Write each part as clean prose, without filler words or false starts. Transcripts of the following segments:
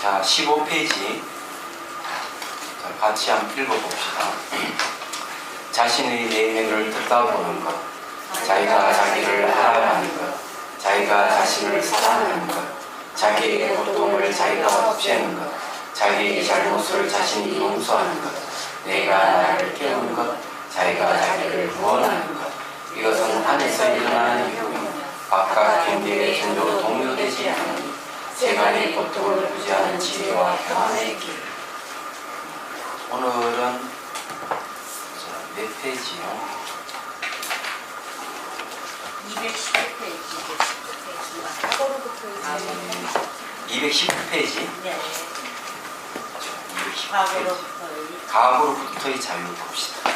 자, 15페이지. 자, 같이 한번 읽어봅시다. 자신의 내면을 들여다보는 것, 자기가 자기를 알아가는 것, 자기가 자신을 사랑하는 것, 자기의 고통을 자기가 없애는 것, 자기의 잘못을 자신이 용서하는 것, 내가 나를 깨우는 것, 자기가 자기를 구원하는 것. 이것은 안에서 일어나는 일이며 바깥 경계의 전도로 동요되지 않으니 세간의 고통을 구제하는 지혜와 평안의 길. 오늘은 몇 페이지요? 210페이지. 210페이지? 네. 210페이지. 과거로부터의 자유 봅시다.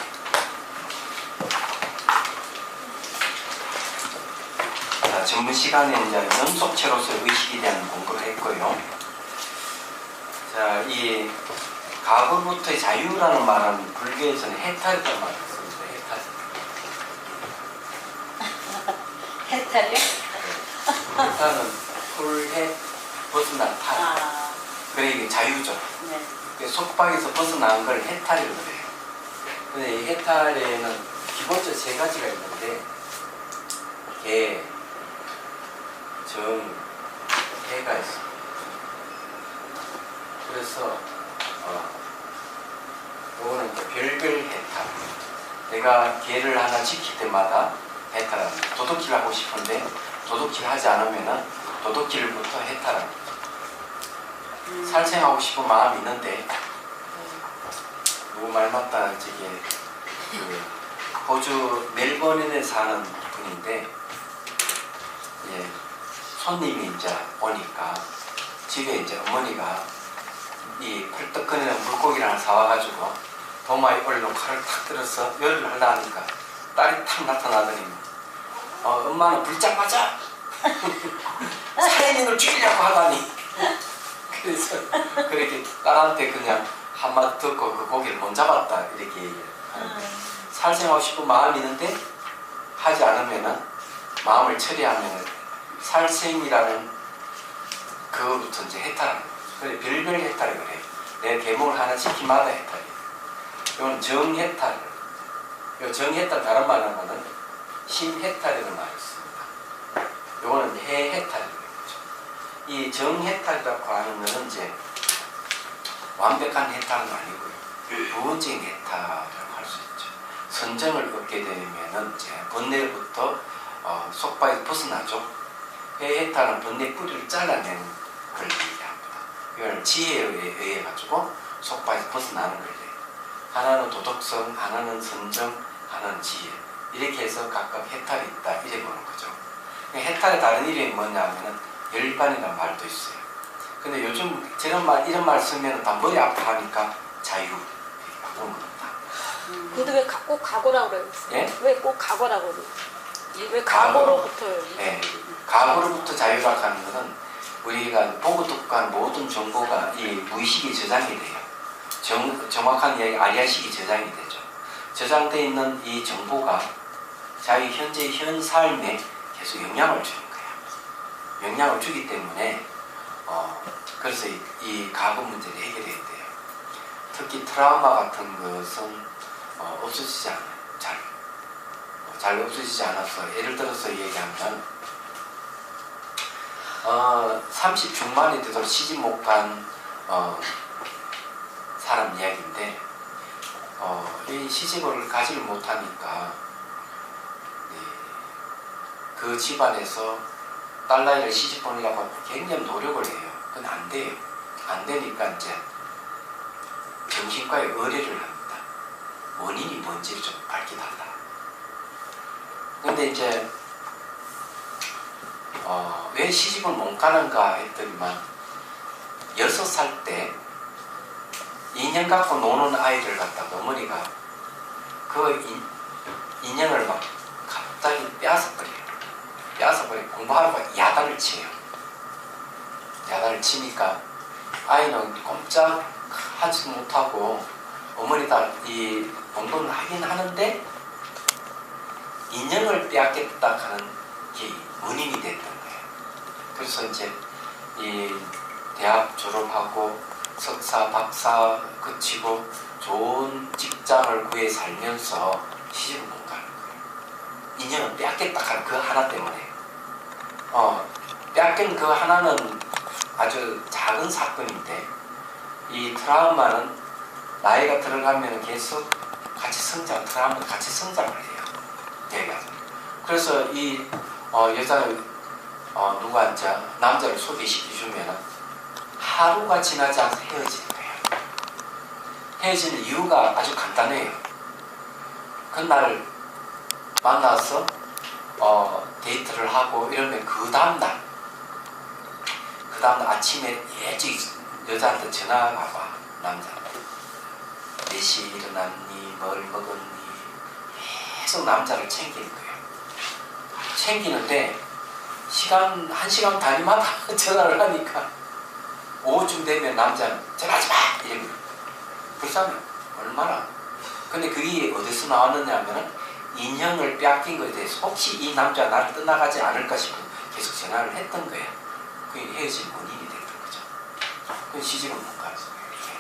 자, 전문 시간에 이제 연속체로서 의식에 대한 공부를 했고요. 자, 이 과거로부터의 자유라는 말은 불교에서는 해탈이라는 말을 씁니다. 해탈. 해탈이요? 해탈은 풀해 벗어난 탈. 아, 그래 이게 자유죠. 네. 속박에서 벗어나는 걸 해탈이라고 해요. 근데 이 해탈에는 기본적으로 세 가지가 있는데 개, 정, 해가 있습니다. 그래서 요거는 이제 별별 해탈. 내가 개를 하나 지킬 때마다 해탈합니다. 도둑질 하고 싶은데 도둑질 하지 않으면은 도둑질부터 해탈합니다. 살생하고 싶은 마음이 있는데 누구 말 맞다 저기 그 호주 멜버른에 사는 분인데 예, 손님이 이제 오니까 집에 이제 어머니가 이 펄떡거리는 물고기를 하나 사와가지고 도마에 올려 칼을 탁 들어서 열을 하려 하니까 딸이 탁 나타나더니 엄마는 불장 맞아! 살인인을 죽이려고 하다니. 그래서 그렇게 딸한테 그냥 한마디 듣고 그 고기를 못 잡았다 이렇게 얘기를 하는데 살생하고 싶은 마음이 있는데 하지 않으면은 마음을 처리하면은 살생이라는 그거부터 이제 해탈하는 거죠. 그래 별별 해탈이라고 해요. 내 계몽을 하나 지키마다 해탈이에요. 이건 정해탈. 이 정해탈 다른 말로 하면은 심해탈이라는 말이 있습니다. 이거는 해해탈이라는 거죠. 이 정해탈이라고 하는 것은 이제 완벽한 해탈은 아니고요. 부분적인 해탈이라고 할 수 있죠. 선정을 얻게 되면은 이제 번뇌로부터 속박에서 벗어나죠. 해해탈은 번뇌 뿌리를 잘라내는 걸 얘기합니다. 이걸 지혜에 의해 가지고 속박에서 벗어나는 걸 얘기해요. 하나는 도덕성, 하나는 선정, 하나는 지혜. 이렇게 해서 각각 해탈이 있다 이래 보는 거죠. 해탈의 다른 이름이 뭐냐면은 열반이라는 말도 있어요. 근데 요즘 이런 말 쓰면 다 머리 아파하니까 자유 이렇게 바꾼 겁니다. 근데 왜 꼭 과거라고 그래요? 예? 왜 꼭 과거라고 그래요? 왜 과거로부터요? 네. 과거로부터 자유라고 하는 것은 우리가 보고 듣고 한 모든 정보가 이 무의식이 저장이 돼요. 정확한 이야기 아리아식이 저장이 되죠. 저장되어 있는 이 정보가 자기 현재 현 삶에 계속 영향을 주는 거예요. 영향을 주기 때문에 그래서 이 과거 문제를 해결해야 돼요. 특히 트라우마 같은 것은 없어지지 않아요. 잘 없어지지 않아서 예를 들어서 얘기하면 30 중반이 되도록 시집 못 간 사람 이야기인데 이 시집을 가지를 못하니까 그 집안에서 딸나이를 시집 보내려고 굉장히 노력을 해요. 그건 안 돼요. 안 되니까 이제 정신과에 의뢰를 합니다. 원인이 뭔지를 좀 밝혀달라. 근데 이제 왜 시집을 못 가는가 했더니만 6살 때 인형 갖고 노는 아이를 갖다가 어머니가 그 인형을 막 갑자기 빼앗아버려요. 빼앗아버리고 공부하라고 야단을 치요. 야단을 치니까 아이는 꼼짝 하지 못하고 어머니다 이 공부는 하긴 하는데 인형을 빼앗겠다 하는 게 원인이 됐던 거예요. 그래서 이제 이 대학 졸업하고 석사, 박사 그치고 좋은 직장을 구해 살면서 시집을 못 가는 거예요. 인연은 빼앗겠다 하는 그 하나 때문에. 빼앗긴 그 하나는 아주 작은 사건인데 이 트라우마는 나이가 들어가면 계속 같이 트라우마는 같이 성장을 해요. 얘가. 그래서 이 여자를 누가 이제 남자를 소개시켜주면 하루가 지나지 않아서 헤어지는 거예요. 헤어지는 이유가 아주 간단해요. 그날 만나서 데이트를 하고 이러면 그 다음날 아침에 일찍 여자한테 전화가 와. 남자 4시에 일어났니? 뭘 먹었니? 계속 남자를 챙기는 거예요. 챙기는데 1시간 단위마다 전화를 하니까 오후쯤 되면 남자는 전화하지 마! 이러면 불쌍해. 얼마나. 근데 그게 어디서 나왔느냐 하면은 인형을 빼앗긴 것에 대해서 혹시 이 남자가 나를 떠나가지 않을까 싶어 계속 전화를 했던 거예요. 그게 헤어진 원인이 됐던 거죠. 그 시집을 못 가는 거예요. 이렇게.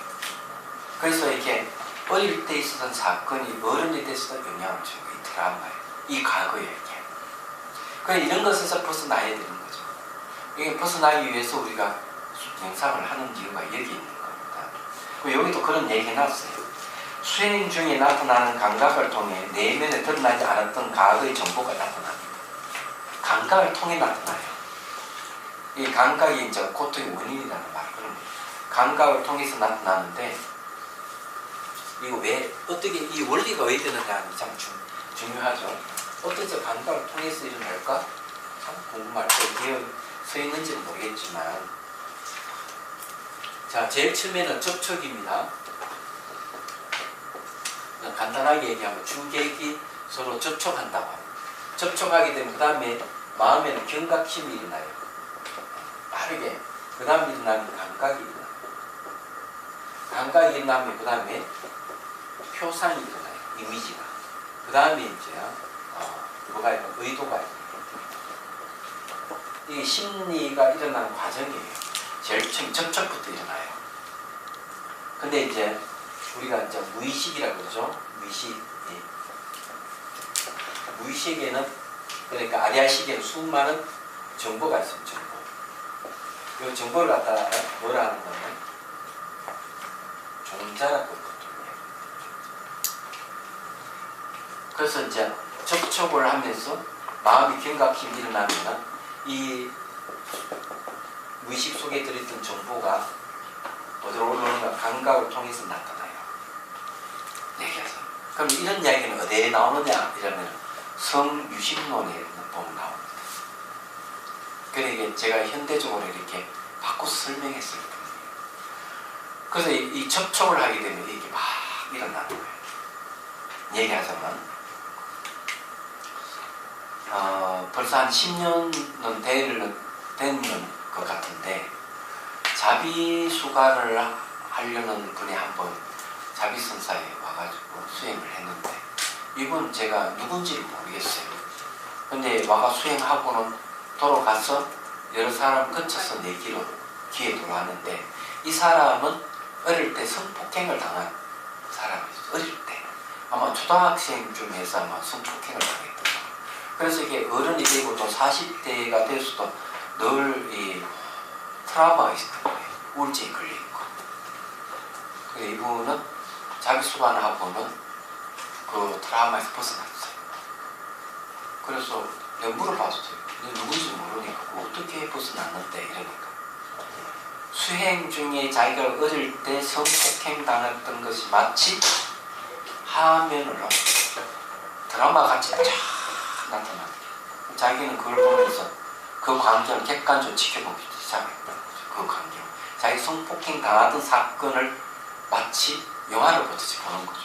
그래서 이렇게 어릴 때 있었던 사건이 어른이 돼서도 영향을 주고 이 드라마에 이 과거에 이렇게. 그래서 이런 것에서 벗어나야 되는 거죠. 이게 벗어나기 위해서 우리가 명상을 하는 이유가 여기 있는 겁니다. 여기도 그런 얘기 해놨어요. 수행 중에 나타나는 감각을 통해 내면에 드러나지 않았던 과거의 정보가 나타납니다. 감각을 통해 나타나요. 이 감각이 이제 고통의 원인이라는 말. 그런 감각을 통해서 나타나는데 이거 왜 어떻게 이 원리가 왜 되느냐 참 중요하죠. 어떻게 감각을 통해서 일어날까? 참 궁금할 때 되어 서 있는지는 모르겠지만 자 제일 처음에는 접촉입니다. 간단하게 얘기하면 주객이 서로 접촉한다고 합니다. 접촉하게 되면 그 다음에 마음에는 경각심이 일어나요. 빠르게. 그 다음에 일어나는 감각이 일어나요. 감각이 일어나면 그 다음에 표상이 일어나요. 이미지가. 그 다음에 이제 뭐가 있고 의도가 있고. 이게 심리가 일어나는 과정이에요. 제일 처음 접촉부터 일어나요. 근데 이제 우리가 이제 무의식이라고 그러죠. 무의식. 무의식에는 그러니까 아리아식에는 수많은 정보가 있습니다. 정보. 이 정보를 갖다가 뭐라 하는 거는 종자라고 그러거든요. 그래서 이제 접촉을 하면서 마음이 경각심이 일어나면 이 무의식 속에 들어있던 정보가 어디로 올라오는가 감각을 통해서 나타나요. 얘기해서. 그럼 이런 이야기는 어디에 나오느냐 이러면 성유심론에 보면 나옵니다. 그러니까 제가 현대적으로 이렇게 바꿔서 설명했을 뿐이에요. 그래서 이 접촉을 하게 되면 이게 막 일어나는 거예요. 얘기하자면 벌써 한 10년은 되는 것 같은데 자비수가를 하려는 분이 한번 자비선사에 와가지고 수행을 했는데 이분 제가 누군지를 모르겠어요. 근데 와가 수행하고는 돌아가서 여러 사람 근처서 내 귀에 돌아왔는데 이 사람은 어릴 때 성폭행을 당한 사람이었어요. 어릴 때 아마 초등학생쯤에서 아마 성폭행을 당했던 거예요. 그래서 이게 어른이 되고 또 40대가 돼서도 늘 이 트라우마가 있었던 거예요. 우울증에 걸려있고. 그래서 이분은 자기수반하고는 그 트라우마에서 벗어났어요. 그래서 내가 물어봤어요. 누군지 모르니까 어떻게 벗어났는데 이러니까 수행 중에 자기가 어릴 때 성폭행 당했던 것이 마치 화면으로 드라마 같이 쫙 나타나. 자기는 그걸 보면서 그 광경을 객관적으로 지켜보기 시작했던 거죠. 그 광경. 자기 성폭행 당하던 사건을 마치 영화를 보듯이 보는 거죠.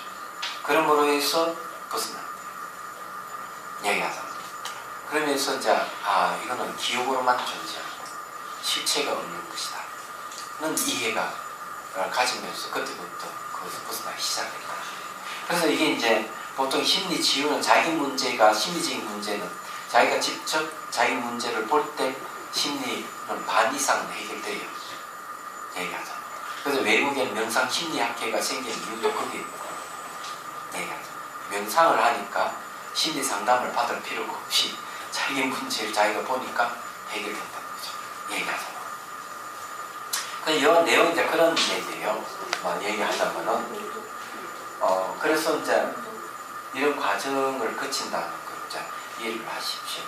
그러므로 해서 벗어났대요. 얘기하자면. 그러면서 이제 이거는 기억으로만 존재하고 실체가 없는 것이다. 는 이해가 가지면서 그때부터 거기서 벗어나기 시작했다. 그래서 이게 이제 보통 심리 치유는 자기 문제가 심리적인 문제는 자기가 직접 자기 문제를 볼 때 심리는 반 이상은 해결돼요. 얘기하죠. 그래서 외국에는 명상 심리학회가 생긴 이유도 거기에 있고 얘기하죠. 명상을 하니까 심리 상담을 받을 필요가 없이 자기 문제를 자기가 보니까 해결된다는 거죠. 얘기하죠. 이 내용 이제 그런 얘기예요. 얘기하자면은 그래서 이제 이런 과정을 거친다는 걸 이제 이해를 하십시오.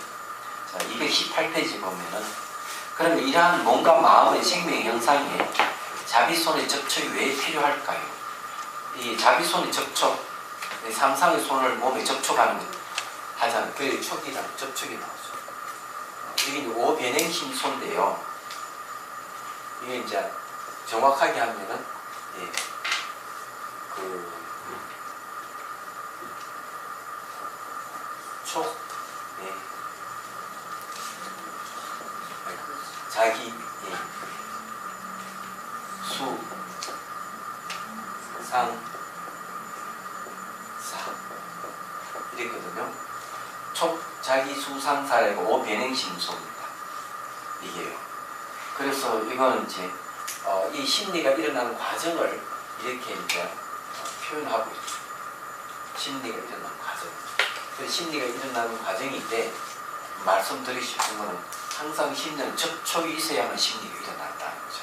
자, 218페이지 보면은 그러면 이러한 몸과 마음의 생명 현상에 자비손의 접촉이 왜 필요할까요? 이 자비손의 접촉, 상상의 손을 몸에 접촉하는 것 하자면 그 촉이랑 접촉이 나오죠. 이게 이제 오변행심소인데요. 이게 이제 정확하게 하면은 촉, 자기, 수, 상, 사 이랬거든요. 촉, 자기, 수, 상, 사라고 오변행심소입니다. 이게요. 그래서 이거는 이제 이 심리가 일어나는 과정을 이렇게 이제 표현하고 있죠. 심리가 일어나는 과정. 그 심리가 일어나는 과정인데 말씀드리고 싶은 거는 항상 심리는 접촉이 있어야만 심리가 일어난다는 거죠.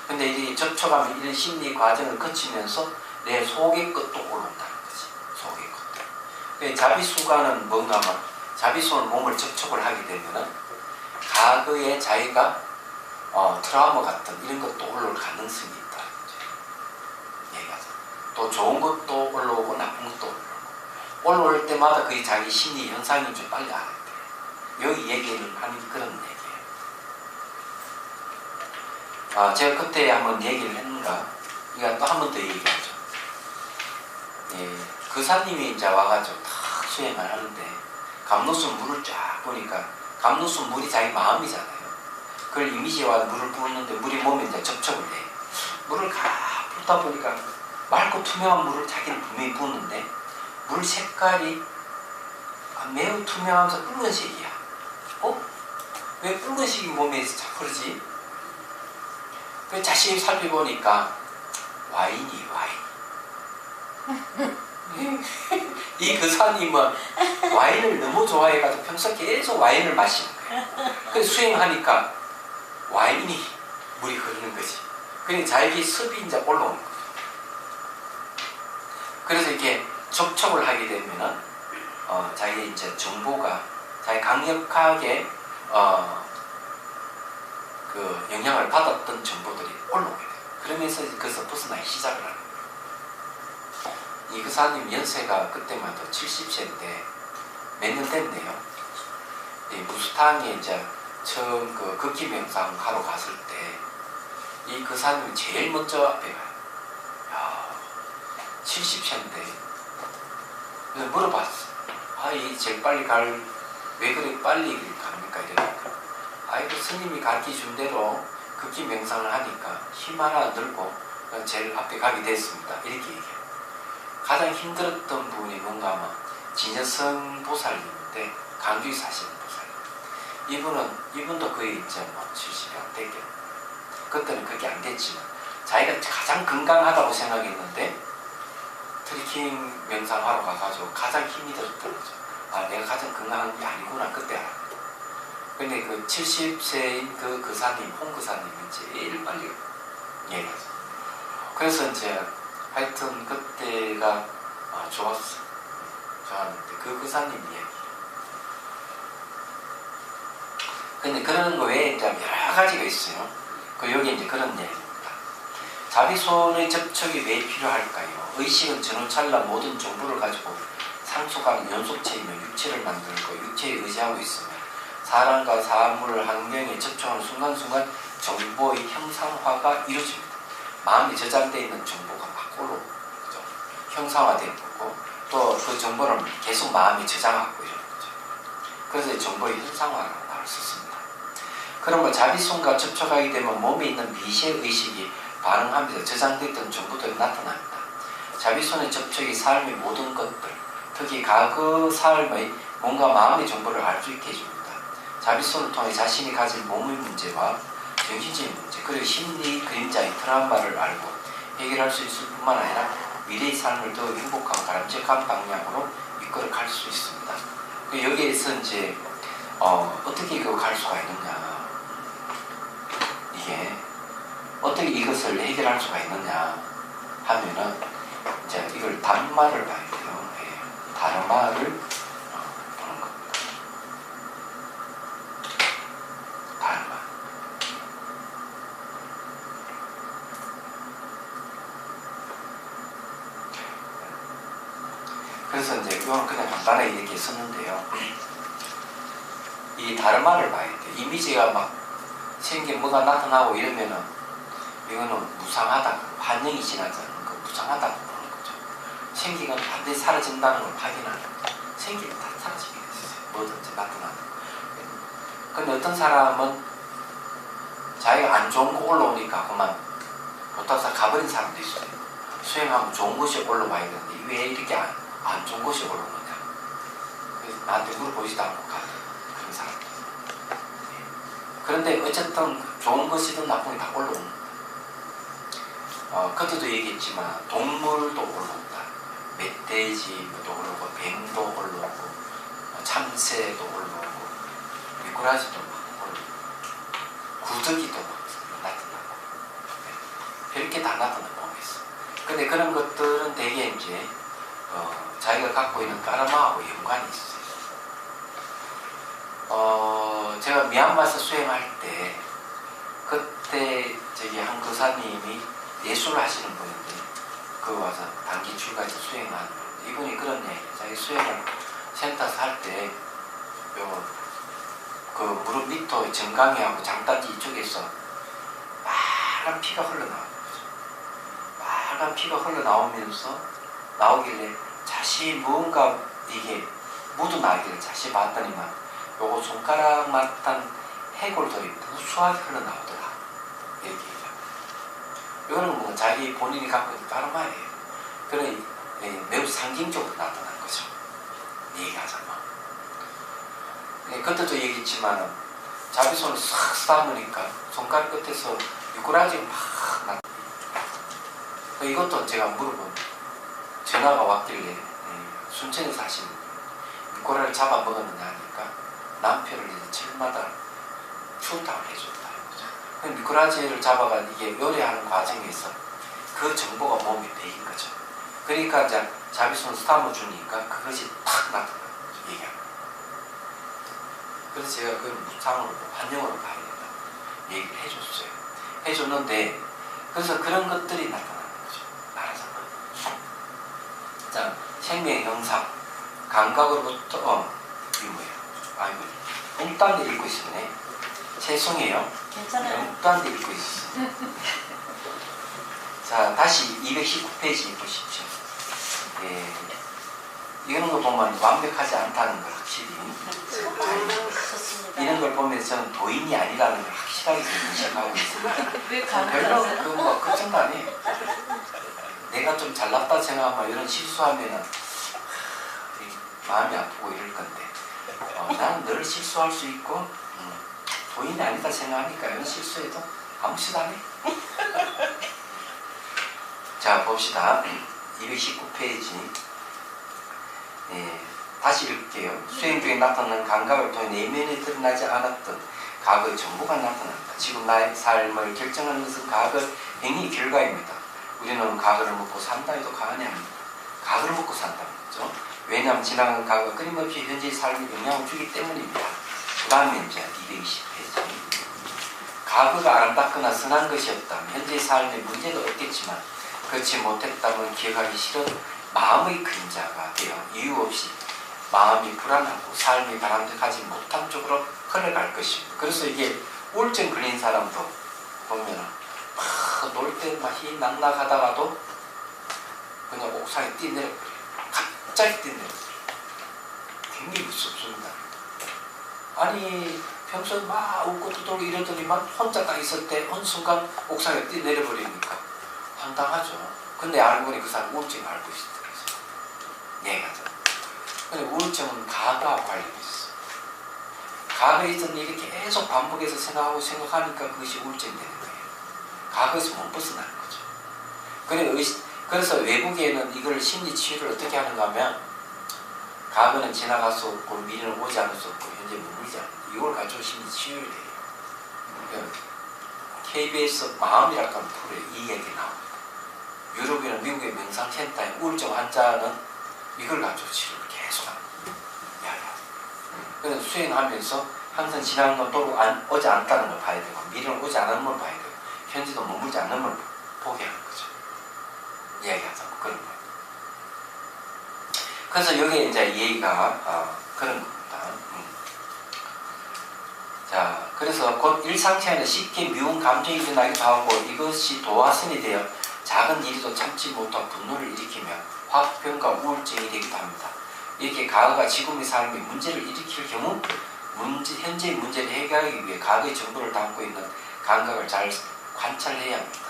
근데 이 접촉하면 이런 심리 과정을 거치면서 내 속의 것도 올라온다는 거지. 속의 것도. 그 자비수가는 뭔가 하면 자비수는 몸을 접촉을 하게 되면은 과거에 자기가 트라우마 같은 이런 것도 올라올 가능성이 있다는 거죠. 얘기하죠. 또 좋은 것도 올라오고 나쁜 것도 올라오고. 올라올 때마다 그게 자기 심리 현상인 줄 빨리 알아야 돼요. 여기 얘기를 하는 그런 얘기예요. 제가 그때 한번 얘기를 했는가? 이거 또 한 번 더 얘기하죠. 그사님이 이제 와가지고 탁 수행을 하는데 감로수 물을 쫙 보니까 감로수 물이 자기 마음이잖아요. 그걸 이미지와 물을 부었는데 물이 몸에 이제 접촉을 해. 물을 가 붓다 보니까 맑고 투명한 물을 자기는 분명히 부었는데 물 색깔이 매우 투명하면서 붉은색이야. 왜 붉은색이 몸에 자꾸 그러지? 그 자신이 살펴보니까 와인이 와인. 이 그사님은 와인을 너무 좋아해가지고 평소 계속 와인을 마시는 거예요. 그래서 수행하니까 와인이 물이 흐르는 거지. 그러니까 자기 습이 이제 올라오는 거죠. 그래서 이렇게 접촉을 하게 되면은 자기 이제 정보가 자기 강력하게 그 영향을 받았던 정보들이 올라오게 돼요. 그러면서 거기서 벗어나기 시작을 하는 거예요. 이 그사님 연세가 그때만 해도 70세인데 몇 년 됐네요. 이 무스탕에 이제 처음 그 극기 명상 하러 갔을 때 이 그사님이 제일 먼저 앞에 가요. 야, 70세인데. 그래서 물어봤어. 이 제일 빨리 왜 그래 빨리 갑니까? 이러니까. 그 스님이 가르쳐 준 대로 극기 명상을 하니까 힘 하나 늘고 제일 앞에 가게 됐습니다. 이렇게 얘기해요. 가장 힘들었던 분이 뭔가 하면 진여성 보살님인데 강주에 사시는 보살님. 이분도 거의 이제 70이 안 됐겠네. 그때는 그게 안 됐지만 자기가 가장 건강하다고 생각했는데 트리킹 명상하러 가가지고 가장 힘이 들었던 거죠. 내가 가장 건강한 게 아니구나 그때 알았거든. 근데 그 70세인 그 그사님, 홍그사님이 제일 빨리 얘기하죠. 그래서 이제 하여튼 그때가 좋았어. 좋았는데 그 그사님 이야기. 근데 그런 거 외에 이제 여러 가지가 있어요. 여기 이제 그런 얘기입니다. 자비손의 접촉이 왜 필요할까요? 의식은 전후찰나 모든 정보를 가지고 상속하는 연속체이며 육체를 만들고 육체에 의지하고 있으며 사람과 사물, 환경에 접촉하는 순간순간 정보의 형상화가 이루어집니다. 마음에 저장되어 있는 정보가 막 올라오고 형상화되는 거고 또 그 정보를 계속 마음에 저장하고 이러는 거죠. 그래서 정보의 형상화라고 말을 썼습니다. 그러면 자비손과 접촉하게 되면 몸에 있는 미시의식이 반응하면서 저장됐던 정보들이 나타납니다. 자비손의 접촉이 삶의 모든 것들, 특히 과거 삶의 몸과 마음의 정보를 알 수 있게 해줍니다. 자비손을 통해 자신이 가진 몸의 문제와 정신적인 문제, 그리고 심리 그림자의 트라우마를 알고 해결할 수 있을 뿐만 아니라 미래의 삶을 더 행복하고 바람직한 방향으로 이끌어 갈 수 있습니다. 여기에서 이제 어떻게 이거 갈 수가 있느냐, 이게 어떻게 이것을 해결할 수가 있느냐 하면은 이제 이걸 단말을 봐야 돼요. 예, 단말을 보는 겁니다. 단말. 그래서 이제 이건 그냥 간단하게 이렇게 썼는데요. 이 다르마를 봐야 돼. 이미지가 막 생긴 뭐가 나타나고 이러면은 이거는 무상하다, 환영이 지나지 않는 거, 무상하다고 보는 거죠. 생기가 반드시 사라진다는 걸 확인하는 거죠. 생기는 다 사라지게 됐어요. 뭐든지 나타나는 거. 근데 어떤 사람은 자기가 안 좋은 거 올라오니까 그만 못하서 가버린 사람도 있어요. 수행하면 좋은 것이 올라와야 되는데 왜 이렇게 안 좋은 것이 올라오느냐. 그래서 나한테 물어보지도 않고 가는 그런 사람들. 그런데 어쨌든 좋은 것이든 나쁜 게 다 올라오는 거예요. 그때도 얘기했지만 동물도 올라온다. 멧돼지도 올라오고 뱀도 올라오고 참새도 올라오고 미꾸라지도 막 올라오고 구더기도 막 나타나고 이렇게 다 나타나는 법이 있어. 근데 그런 것들은 대개 이제 자기가 갖고 있는 까르마하고 연관이 있어요. 제가 미얀마에서 수행할 때 그때 저기 한 교사님이 예술을 하시는 분인데 그 와서 단기 출가해서 수행하는 분인데 이분이 그런 얘기, 자기 수행을 센터에서 할 때 그 무릎 밑에 정강이하고 장단지 이쪽에서 빨간 피가 흘러나오는 거죠. 빨간 피가 흘러나오면서 나오길래 자신이 무언가 이게 묻어나기를 자신이 봤더니만 요거 손가락만한 해골들이 무수하게 흘러나오더라. 이렇게 얘기합니다. 이거는 뭐 자기 본인이 갖고 있는 까르마예요. 그래 매우 상징적으로 나타난 거죠. 얘기하자면. 그때도 얘기했지만 자비손을 싹 쌓으니까 손가락 끝에서 미꾸라지가 막 나타나요. 이것도 제가 물어본 전화가 왔길래 순천에 사시는 미꾸라지를 잡아먹었느냐 하니까 남편을 이제 철마다 추탁을 해줬다. 미꾸라지를 잡아가 이게 요리하는 과정에서 그 정보가 몸에 배인 거죠. 그러니까 이제 자비손을 스타을 주니까 그것이 탁 나타나는 거죠. 얘기하는 거예요. 그래서 제가 그걸 무상으로 환영으로 가야 된다 얘기를 해줬어요. 해줬는데 그래서 그런 것들이 나타나는 거죠. 말하자면. 자, 생명의 형상, 감각으로부터 이거 뭐예요? 아이고, 엉뚱한 데 읽고 있었네. 죄송해요. 괜찮아요. 엉뚱한 데 읽고 있었어요. 자, 다시 219페이지 보십시오. 예, 이런 거 보면 완벽하지 않다는 걸 확실히. 좋습니다. 이런 걸 보면서 저는 도인이 아니라는 걸 확실하게 인식하고 있습니다. 왜 별로 감사해요? 그거 걱정도 안 해요. 내가 좀 잘났다 생각하면 이런 실수하면은 마음이 아프고 이럴 건데 나는 늘 실수할 수 있고 도인이 아니다 생각하니까 이런 실수해도 아무 짓 안 해. 자, 봅시다. 219페이지. 다시 읽을게요. 수행 중에 나타나는 감각을 통해 내면에 드러나지 않았던 과거의 전부가 나타납니다. 지금 나의 삶을 결정하는 것은 과거의 행위 결과입니다. 우리는 과거를 먹고 산다 해도 과언이 아닙니다. 과거를 먹고 산다는 거죠. 왜냐하면 지나간 과거가 끊임없이 현재의 삶에 영향을 주기 때문입니다. 그 다음에 이제 220페이지. 과거가 아름답거나 선한 것이었다면 현재의 삶에 문제가 없겠지만 그렇지 못했다면 기억하기 싫은 마음의 그림자가 되어 이유 없이 마음이 불안하고 삶이 바람직하지 못한 쪽으로 흘러갈 것입니다. 그래서 이게 우울증 걸린 사람도 보면은 막 놀 때 막 희낙낙하다가도 그냥 옥상에 뛰내려버려요. 갑자기 뛰내려버려요. 굉장히 무섭습니다. 아니 평소에 막 웃고 두들고 이러더니만 혼자 딱 있을 때 어느 순간 옥상에 뛰내려버리니까 황당하죠. 근데 알고 보니 그 사람 우울증을 앓고 있었어요. 얘가 근데 우울증은 과거와 관련이 있어. 과거에 있던 일이 계속 반복해서 생각하니까 그것이 우울증이 되는 거예요. 과거에서 못 벗어나는 거죠. 그래서 외국에는 이걸 심리 치유를 어떻게 하는가 하면 과거는 지나갈 수 없고 미래는 오지 않을 수 없고 현재 머물지 않는 이걸 가지고 심리 치유를 해요. 그러니까 KBS 마음이라는 프로에 이 얘기 나옵니다. 유럽이나 미국의 명상센터의 우울증 환자는 이걸 가지고 치료를 계속 합니다. 그래서 수행하면서 항상 지나간 건 또 오지 않다는 걸 봐야 되고 미래는 오지 않는 걸 봐야 되고 현재도 머물지 않는 걸 보게 하는 거죠. 이야기하자고 그런 거예요. 그래서 여기에 이제 얘기가 그런 겁니다. 자, 그래서 곧 일상생활에 쉽게 미운 감정이 일어나기도 하고 이것이 도화선이 되어 작은 일에도 참지 못한 분노를 일으키며 화병과 우울증이 되기도 합니다. 이렇게 과거가 지금의 삶에 문제를 일으킬 경우 현재의 문제를 해결하기 위해 과거의 정보를 담고 있는 감각을 잘 관찰해야 합니다.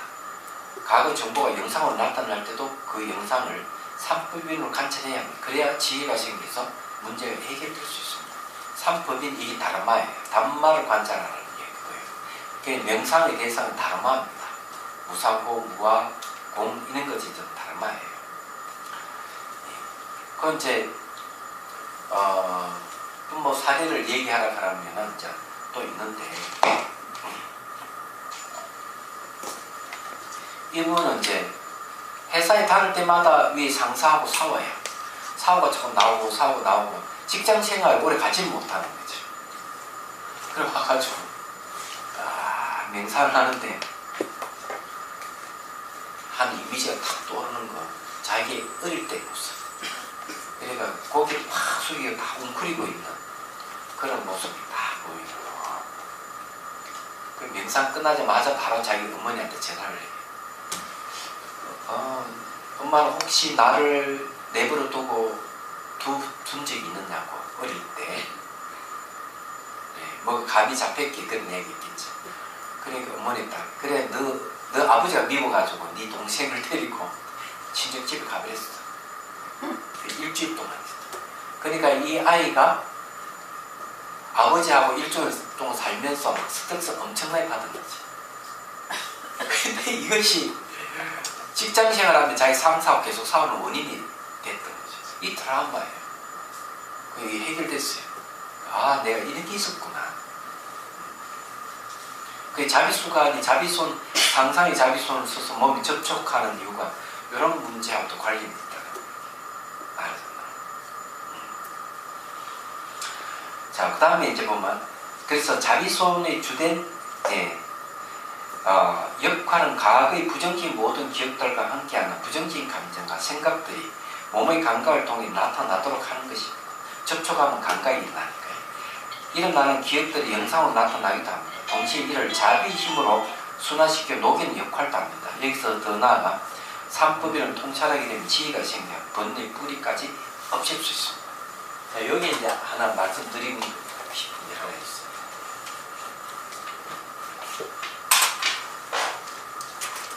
과거 정보가 영상으로 나타날 때도 그 영상을 3법인으로 관찰해야 합니다. 그래야 지혜가 생겨서 문제가 해결될 수 있습니다. 3법인 이게 다르마예요. 단마를 관찰하는 거예요. 그 명상의 대상은 다르마입니다. 무사고, 무아, 공 이런 것이 좀 다르마예요. 그건 이제 뭐 사례를 얘기하라 그러면은 이제 또 있는데 이분은 이제 회사에 다닐 때마다 위에 상사하고 싸워요. 싸우가 자꾸 나오고 싸우고 나오고 직장 생활 오래 가지 못하는 거죠. 그래 와가지고 명상을 하는데 한 이미지가 탁 떠오르는 거 자기 어릴 때 모습. 그러니까 고개를 팍 숙이고 다 웅크리고 있는 그런 모습이 딱 보이는 거. 그 명상 끝나자마자 바로 자기 어머니한테 전화를 해요. 엄마는 혹시 나를 내버려 두고 둔 적이 있느냐고 어릴 때. 뭐 감이 잡혔기 그런 얘기 있겠죠. 그러니까 어머니 딱 그래 너 아버지가 미워가지고 네 동생을 데리고 친정집에 가버렸어. 일주일 동안 있었다. 그러니까 이 아이가 아버지하고 일주일 동안 살면서 막 스트레스 엄청나게 받은 거지. 근데 이것이 직장 생활하면 자기 상사하고 계속 싸우는 원인이 됐던 거죠. 이 트라우마예요. 그게 해결됐어요. 내가 이런 게 있었구나. 그 자비수관이 자비손, 상상이 자비손을 써서 몸에 접촉하는 이유가 이런 문제하고도 관련이 있다는 자, 그 다음에 이제 보면 그래서 자비손의 주된 역할은 과거의 부정적인 모든 기억들과 함께하는 부정적인 감정과 생각들이 몸의 감각을 통해 나타나도록 하는 것입니다. 접촉하면 감각이 일어나니까요. 일어나는 기억들이 영상으로 나타나기도 합니다. 동시에 이를 자비의 힘으로 순화시켜 녹이는 역할도 합니다. 여기서 더 나아가 삼법이는 통찰하게 되면 지혜가 생겨 번뇌의 뿌리까지 없앨 수 있습니다. 자, 여기 이제 하나 말씀드리고 싶은 게 하나 있어요.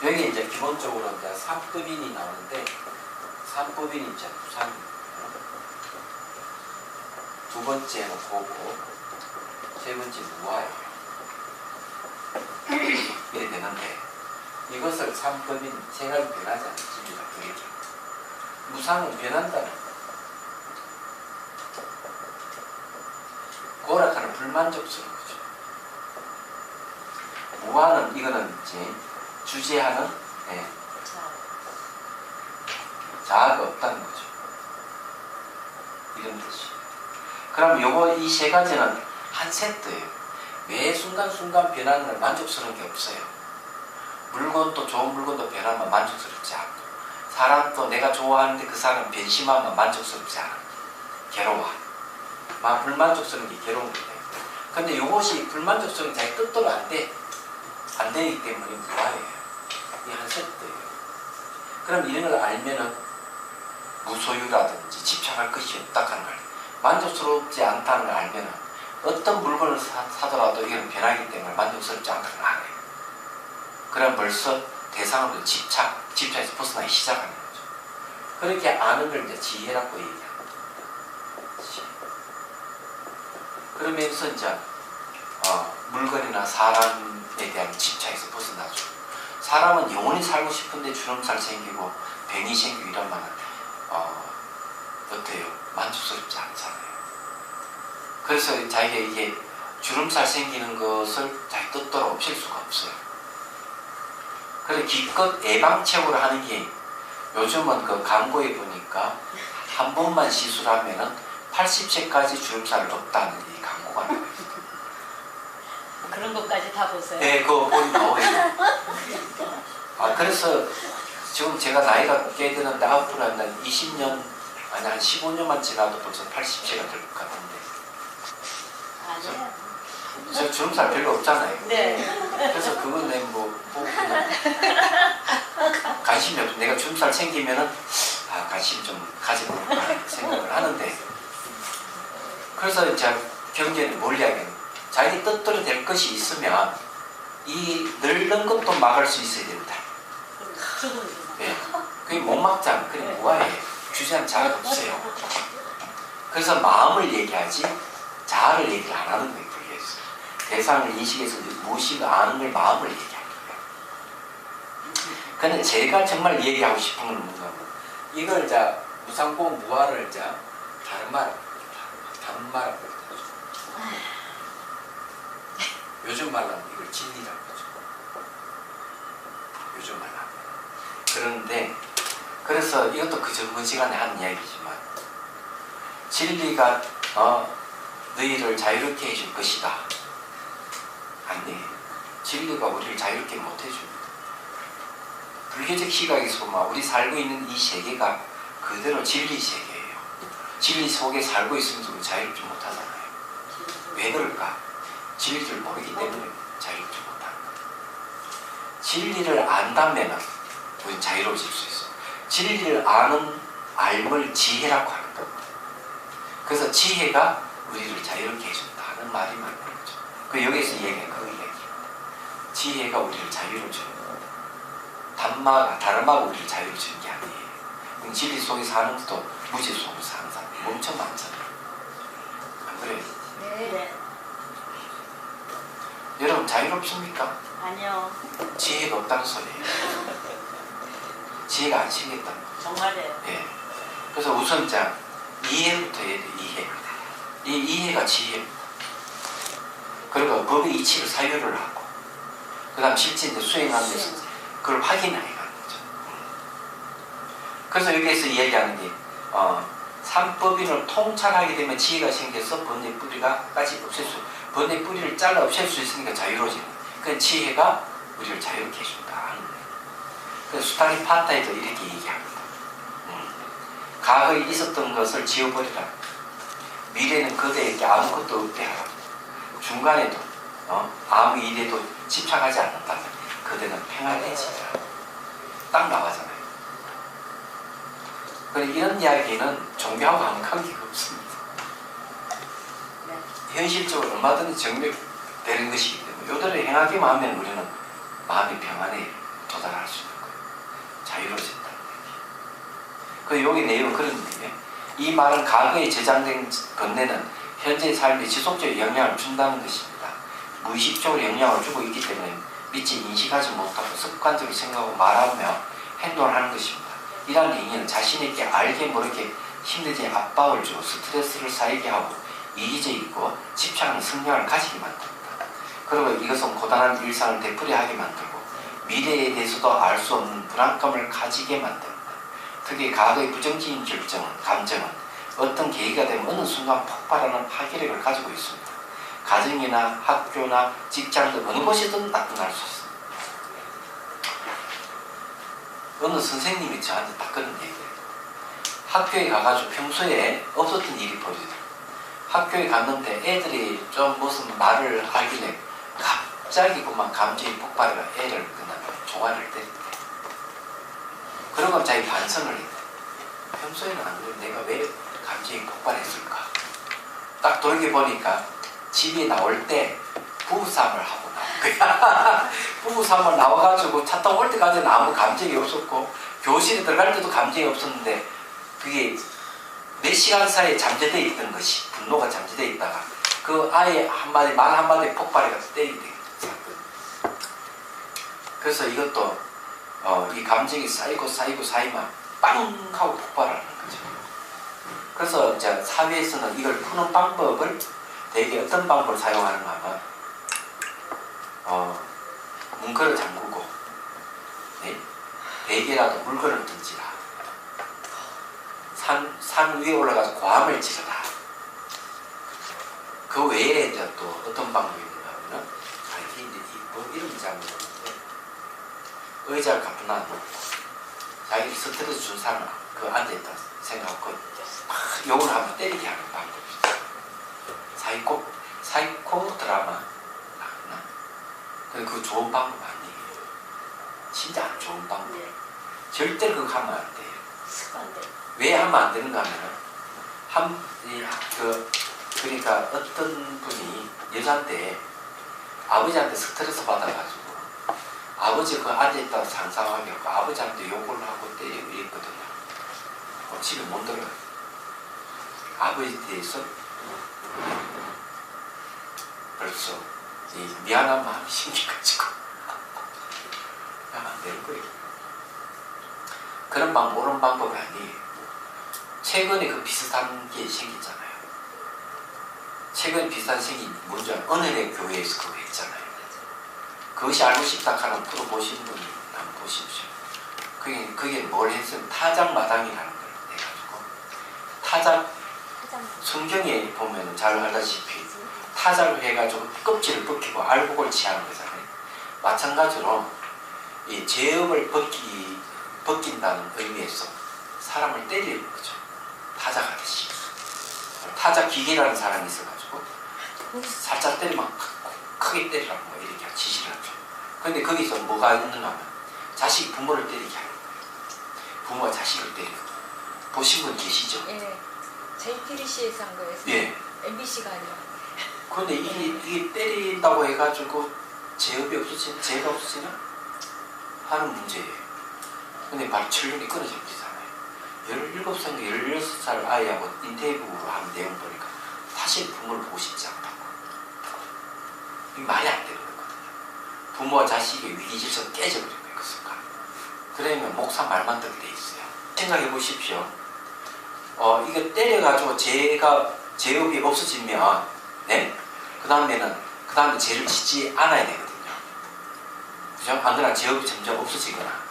여기 이제 기본적으로 이제 삼법인이 나오는데 삼법인이 이제 부산입니다. 두 번째는 고고, 세 번째 무아예요. 이렇게 되는데 이것을 삼법인 생각이 변하지 않습니다. 그게 무상은 변한다는 거예요. 고락하는 불만족스러운 거죠. 무아는 이거는 이제 주제하는 자아가 없다는 거죠. 이런 뜻이. 그럼 요거 이 세 가지는 한 세트예요. 매 순간순간 변하는 걸 만족스러운 게 없어요. 물건도 좋은 물건도 변하면 만족스럽지 않고 사람도 내가 좋아하는데 그 사람 변심하면 만족스럽지 않아. 괴로워. 막 불만족스러운 게 괴로운 거예요. 근데 이것이 불만족스러운 자기 뜻대로 안 되기 때문에 무아예요. 이 한 세트예요. 그럼 이런 걸 알면은 무소유라든지 집착할 것이 없다 하는 걸 만족스럽지 않다는 걸 알면은 어떤 물건을 사더라도 이건 변하기 때문에 만족스럽지 않다는 걸 알아요. 그럼 벌써 대상으로 집착에서 벗어나기 시작하는 거죠. 그렇게 아는 걸 이제 지혜라고 얘기합니다. 그러면서 이제 물건이나 사람에 대한 집착에서 벗어나죠. 사람은 영원히 살고 싶은데 주름살 생기고 병이 생기고 이러면 어때요? 만족스럽지 않잖아요. 그래서 자기가 이게 주름살 생기는 것을 자기 뜻대로 없앨 수가 없어요. 그래서 기껏 예방책으로 하는 게 요즘은 그 광고에 보니까 한 번만 시술하면은 80세까지 주름살 없다는 이 광고가 나와요. 그런 것까지 다 보세요. 네, 그거 보니 나와요. 그래서 지금 제가 나이가 꽤 되는데 앞으로 한 20년, 아니 한 15년만 지나도 벌써 80세가 될 것 같은데. 아니에요. 저 주름살 별로 없잖아요. 네. 그래서 그건 그냥 관심이 없어. 내가 주름살 생기면은 관심 좀 가져볼까 생각을 하는데, 그래서 제가 경제는 뭘 이야기하는, 자기 뜻대로 될 것이 있으면 이 늙는 것도 막을 수 있어야 된다. 예. 그게 못 막잖아. 그게 무아해. 주제한 자가 없어요. 그래서 마음을 얘기하지 자아를 얘기를 안 하는 거예요. 불교에서. 대상을 인식해서 무엇인가 아는 걸 마음을 얘기하는 거예요. 근데 제가 정말 얘기하고 싶은 건 뭔가 하면, 이걸 자 무상고 무아를 자 다른 말하고 요즘 말로 하면 이걸 진리라고 하죠. 요즘 말로 하면. 그런데 그래서 이것도 그 전문 시간에 한 이야기지만, 진리가 너희를 자유롭게 해줄 것이다. 아니에요. 진리가 우리를 자유롭게 못 해줍니다. 불교적 시각에서 보면 우리 살고 있는 이 세계가 그대로 진리 세계예요. 진리 속에 살고 있으면서 우리 자유롭지 못하잖아요. 왜 그럴까? 진리를 모르기 때문에 자유롭지 못하는 거예요. 진리를 안다면 우리는 자유로워질 수 있어요. 진리를 알을 지혜라고 하는 겁니다. 그래서 지혜가 우리를 자유롭게 해준다는 말이 맞는 거죠. 그 여기서 얘기한 그 얘기입니다. 지혜가 우리를 자유로워 주는 겁니다. 다른마가 우리를 자유로워 주는 게 아니에요. 진리 속에 사는 것도 무지 속에 사는 사람이 엄청 많잖아요. 안 그래요? 네. 여러분 자유롭습니까? 아니요. 지혜가 없다는 소리예요. 지혜가 안 생겼다는 거예요. 정말이에요. 예. 그래서 우선 이해부터 해야 돼. 이해. 이 이해가 지혜입니다. 그리고 법의 이치를 사유를 하고, 그 다음 실제 이제 수행하는 데서 그걸 확인해 가는 거죠. 그래서 여기에서 이야기하는 게 삼법인을 통찰하게 되면 지혜가 생겨서 번뇌 뿌리가까지 없앨 수, 번뇌 뿌리를 잘라 없앨 수 있으니까 자유로워지는 거예요. 그 지혜가 우리를 자유롭게 해준다 하는 거예요. 그래서 수타니 파타에도 이렇게 얘기합니다. 과거에 있었던 것을 지워버리라. 미래는 그대에게 아무것도 없게 하라. 중간에도 아무 일에도 집착하지 않는다면 그대는 평안해지리라. 딱 나와잖아요. 그런데 이런 이야기는 종교하고 아무 관계가 없습니다. 네. 현실적으로 얼마든지 정립되는 것이기 때문에 요대로 행하기만 하면 우리는 마음이 평안에 도달할 수 있는 거예요. 자유로워진다는 얘기. 그 여기 내용은 그런 얘기예요. 이 말은 과거에 저장된 번뇌는 현재의 삶에 지속적인 영향을 준다는 것입니다. 무의식적으로 영향을 주고 있기 때문에 미처 인식하지 못하고 습관적으로 생각하고 말하며 행동을 하는 것입니다. 이러한 행위는 자신에게 알게 모르게 힘들게 압박을 주고 스트레스를 쌓이게 하고 이기적이고 집착하는 성향을 가지게 만듭니다. 그리고 이것은 고단한 일상을 되풀이하게 만들고 미래에 대해서도 알 수 없는 불안감을 가지게 만듭니다. 특히 과거의 부정적인 감정은 어떤 계기가 되면 어느 순간 폭발하는 파괴력을 가지고 있습니다. 가정이나 학교나 직장 등 어느 곳이든 나타날 수 있습니다. 어느 선생님이 저한테 딱 그런 얘기예요. 학교에 가가지고 평소에 없었던 일이 벌어져요. 학교에 갔는데 애들이 좀 무슨 말을 하길래 갑자기 그만 감정이 폭발해가 애를 그냥 종아리를 때렸대. 그러고 자기 반성을 했대. 평소에는 안 그래도 내가 왜 감정이 폭발했을까? 딱 돌이켜보니까 집에 나올 때 부부싸움을 하고 나온 거야. 부부싸움을 나와가지고 차 타고 올 때까지는 아무 감정이 없었고 교실에 들어갈 때도 감정이 없었는데 그게 몇 시간 사이에 잠재되어 있던 것이 분노가 잠재되어 있다가 그 아예 한마디 말 한마디에 폭발해 가서 때리게 되거든. 그래서 이것도 이 감정이 쌓이고 쌓이면 빵 하고 폭발하는 거죠. 그래서 이제 사회에서는 이걸 푸는 방법을 대개 어떤 방법을 사용하는가 하면 문거를 잠그고 네? 베개라도 물건을 던지라. 산 위에 올라가서 고함을 지르라. 그 외에 이제 또 어떤 방법이 있는가 하면은 뭐 이름이 잘 모르는데 의자를 갖다 놔놓고 자기 스트레스 준 사람 그 앉아있다 생각하고 막 욕을 하면 때리게 하는 방법이 있어요. 사이코 드라마 나왔나? 근데 그거 좋은 방법 아니에요. 진짜 안 좋은 방법. 네. 절대 그거 하면 안 돼요. 습관대. 왜 하면 안 되는가 하면은 그러니까 어떤 분이 여자한테 아버지한테 스트레스 받아가지고 아버지 그 앉아있다고 상상하게 하고 아버지한테 욕을 하고 때리고 이랬거든요. 집에 못 들어가요. 아버지에 대해서 벌써 이 미안한 마음이 생겨가지고 하면 안 되는 거예요. 그런 방법, 옳은 방법이 아니에요. 최근에 그 비슷한 게 생겼잖아요. 최근에 비슷한 생긴 문제는 은혜의 교회에서 그거 했잖아요. 그것이 알고 싶다 하는 프로 보신 분이 한번 보십시오. 그게 뭘 했으면 타작마당이라는 걸 해가지고 타작 성경에 보면 잘 알다시피 타작을 해가지고 껍질을 벗기고 알곡을 취하는 거잖아요. 마찬가지로 이 죄업을 벗긴다는 의미에서 사람을 때리는 거죠. 타작하듯이. 타작 기계라는 사람이 있어가지고 살짝 때리면 크게 때리라고 이렇게 지시를 하죠. 그런데 거기서 뭐가 있는가 하면 자식이 부모를 때리게 하는 거예요. 부모가 자식을 때리고. 보신 분 계시죠? 예. JTBC에서 한 거예요. 예. MBC가 아니라. 그런데 이게 때린다고 해가지고 죄업이 없어지나? 죄가 없어지나? 하는 문제예요. 근데 바로 철륜이 끊어져 버리잖아요. 17살인가 16살 아이하고 인터뷰로 한 내용 보니까 다시 부모를 보고 싶지 않다고. 이게 말이 안 되는 거거든요. 부모와 자식의 위기질서가 깨져버린 거예요. 그 순간. 그러면 목사 말만 듣게 돼 있어요. 생각해 보십시오. 이거 때려가지고 죄업이 없어지면 네? 그 다음에 죄를 짓지 않아야 되거든요. 그죠? 안 그러나 죄업이 점점 없어지거나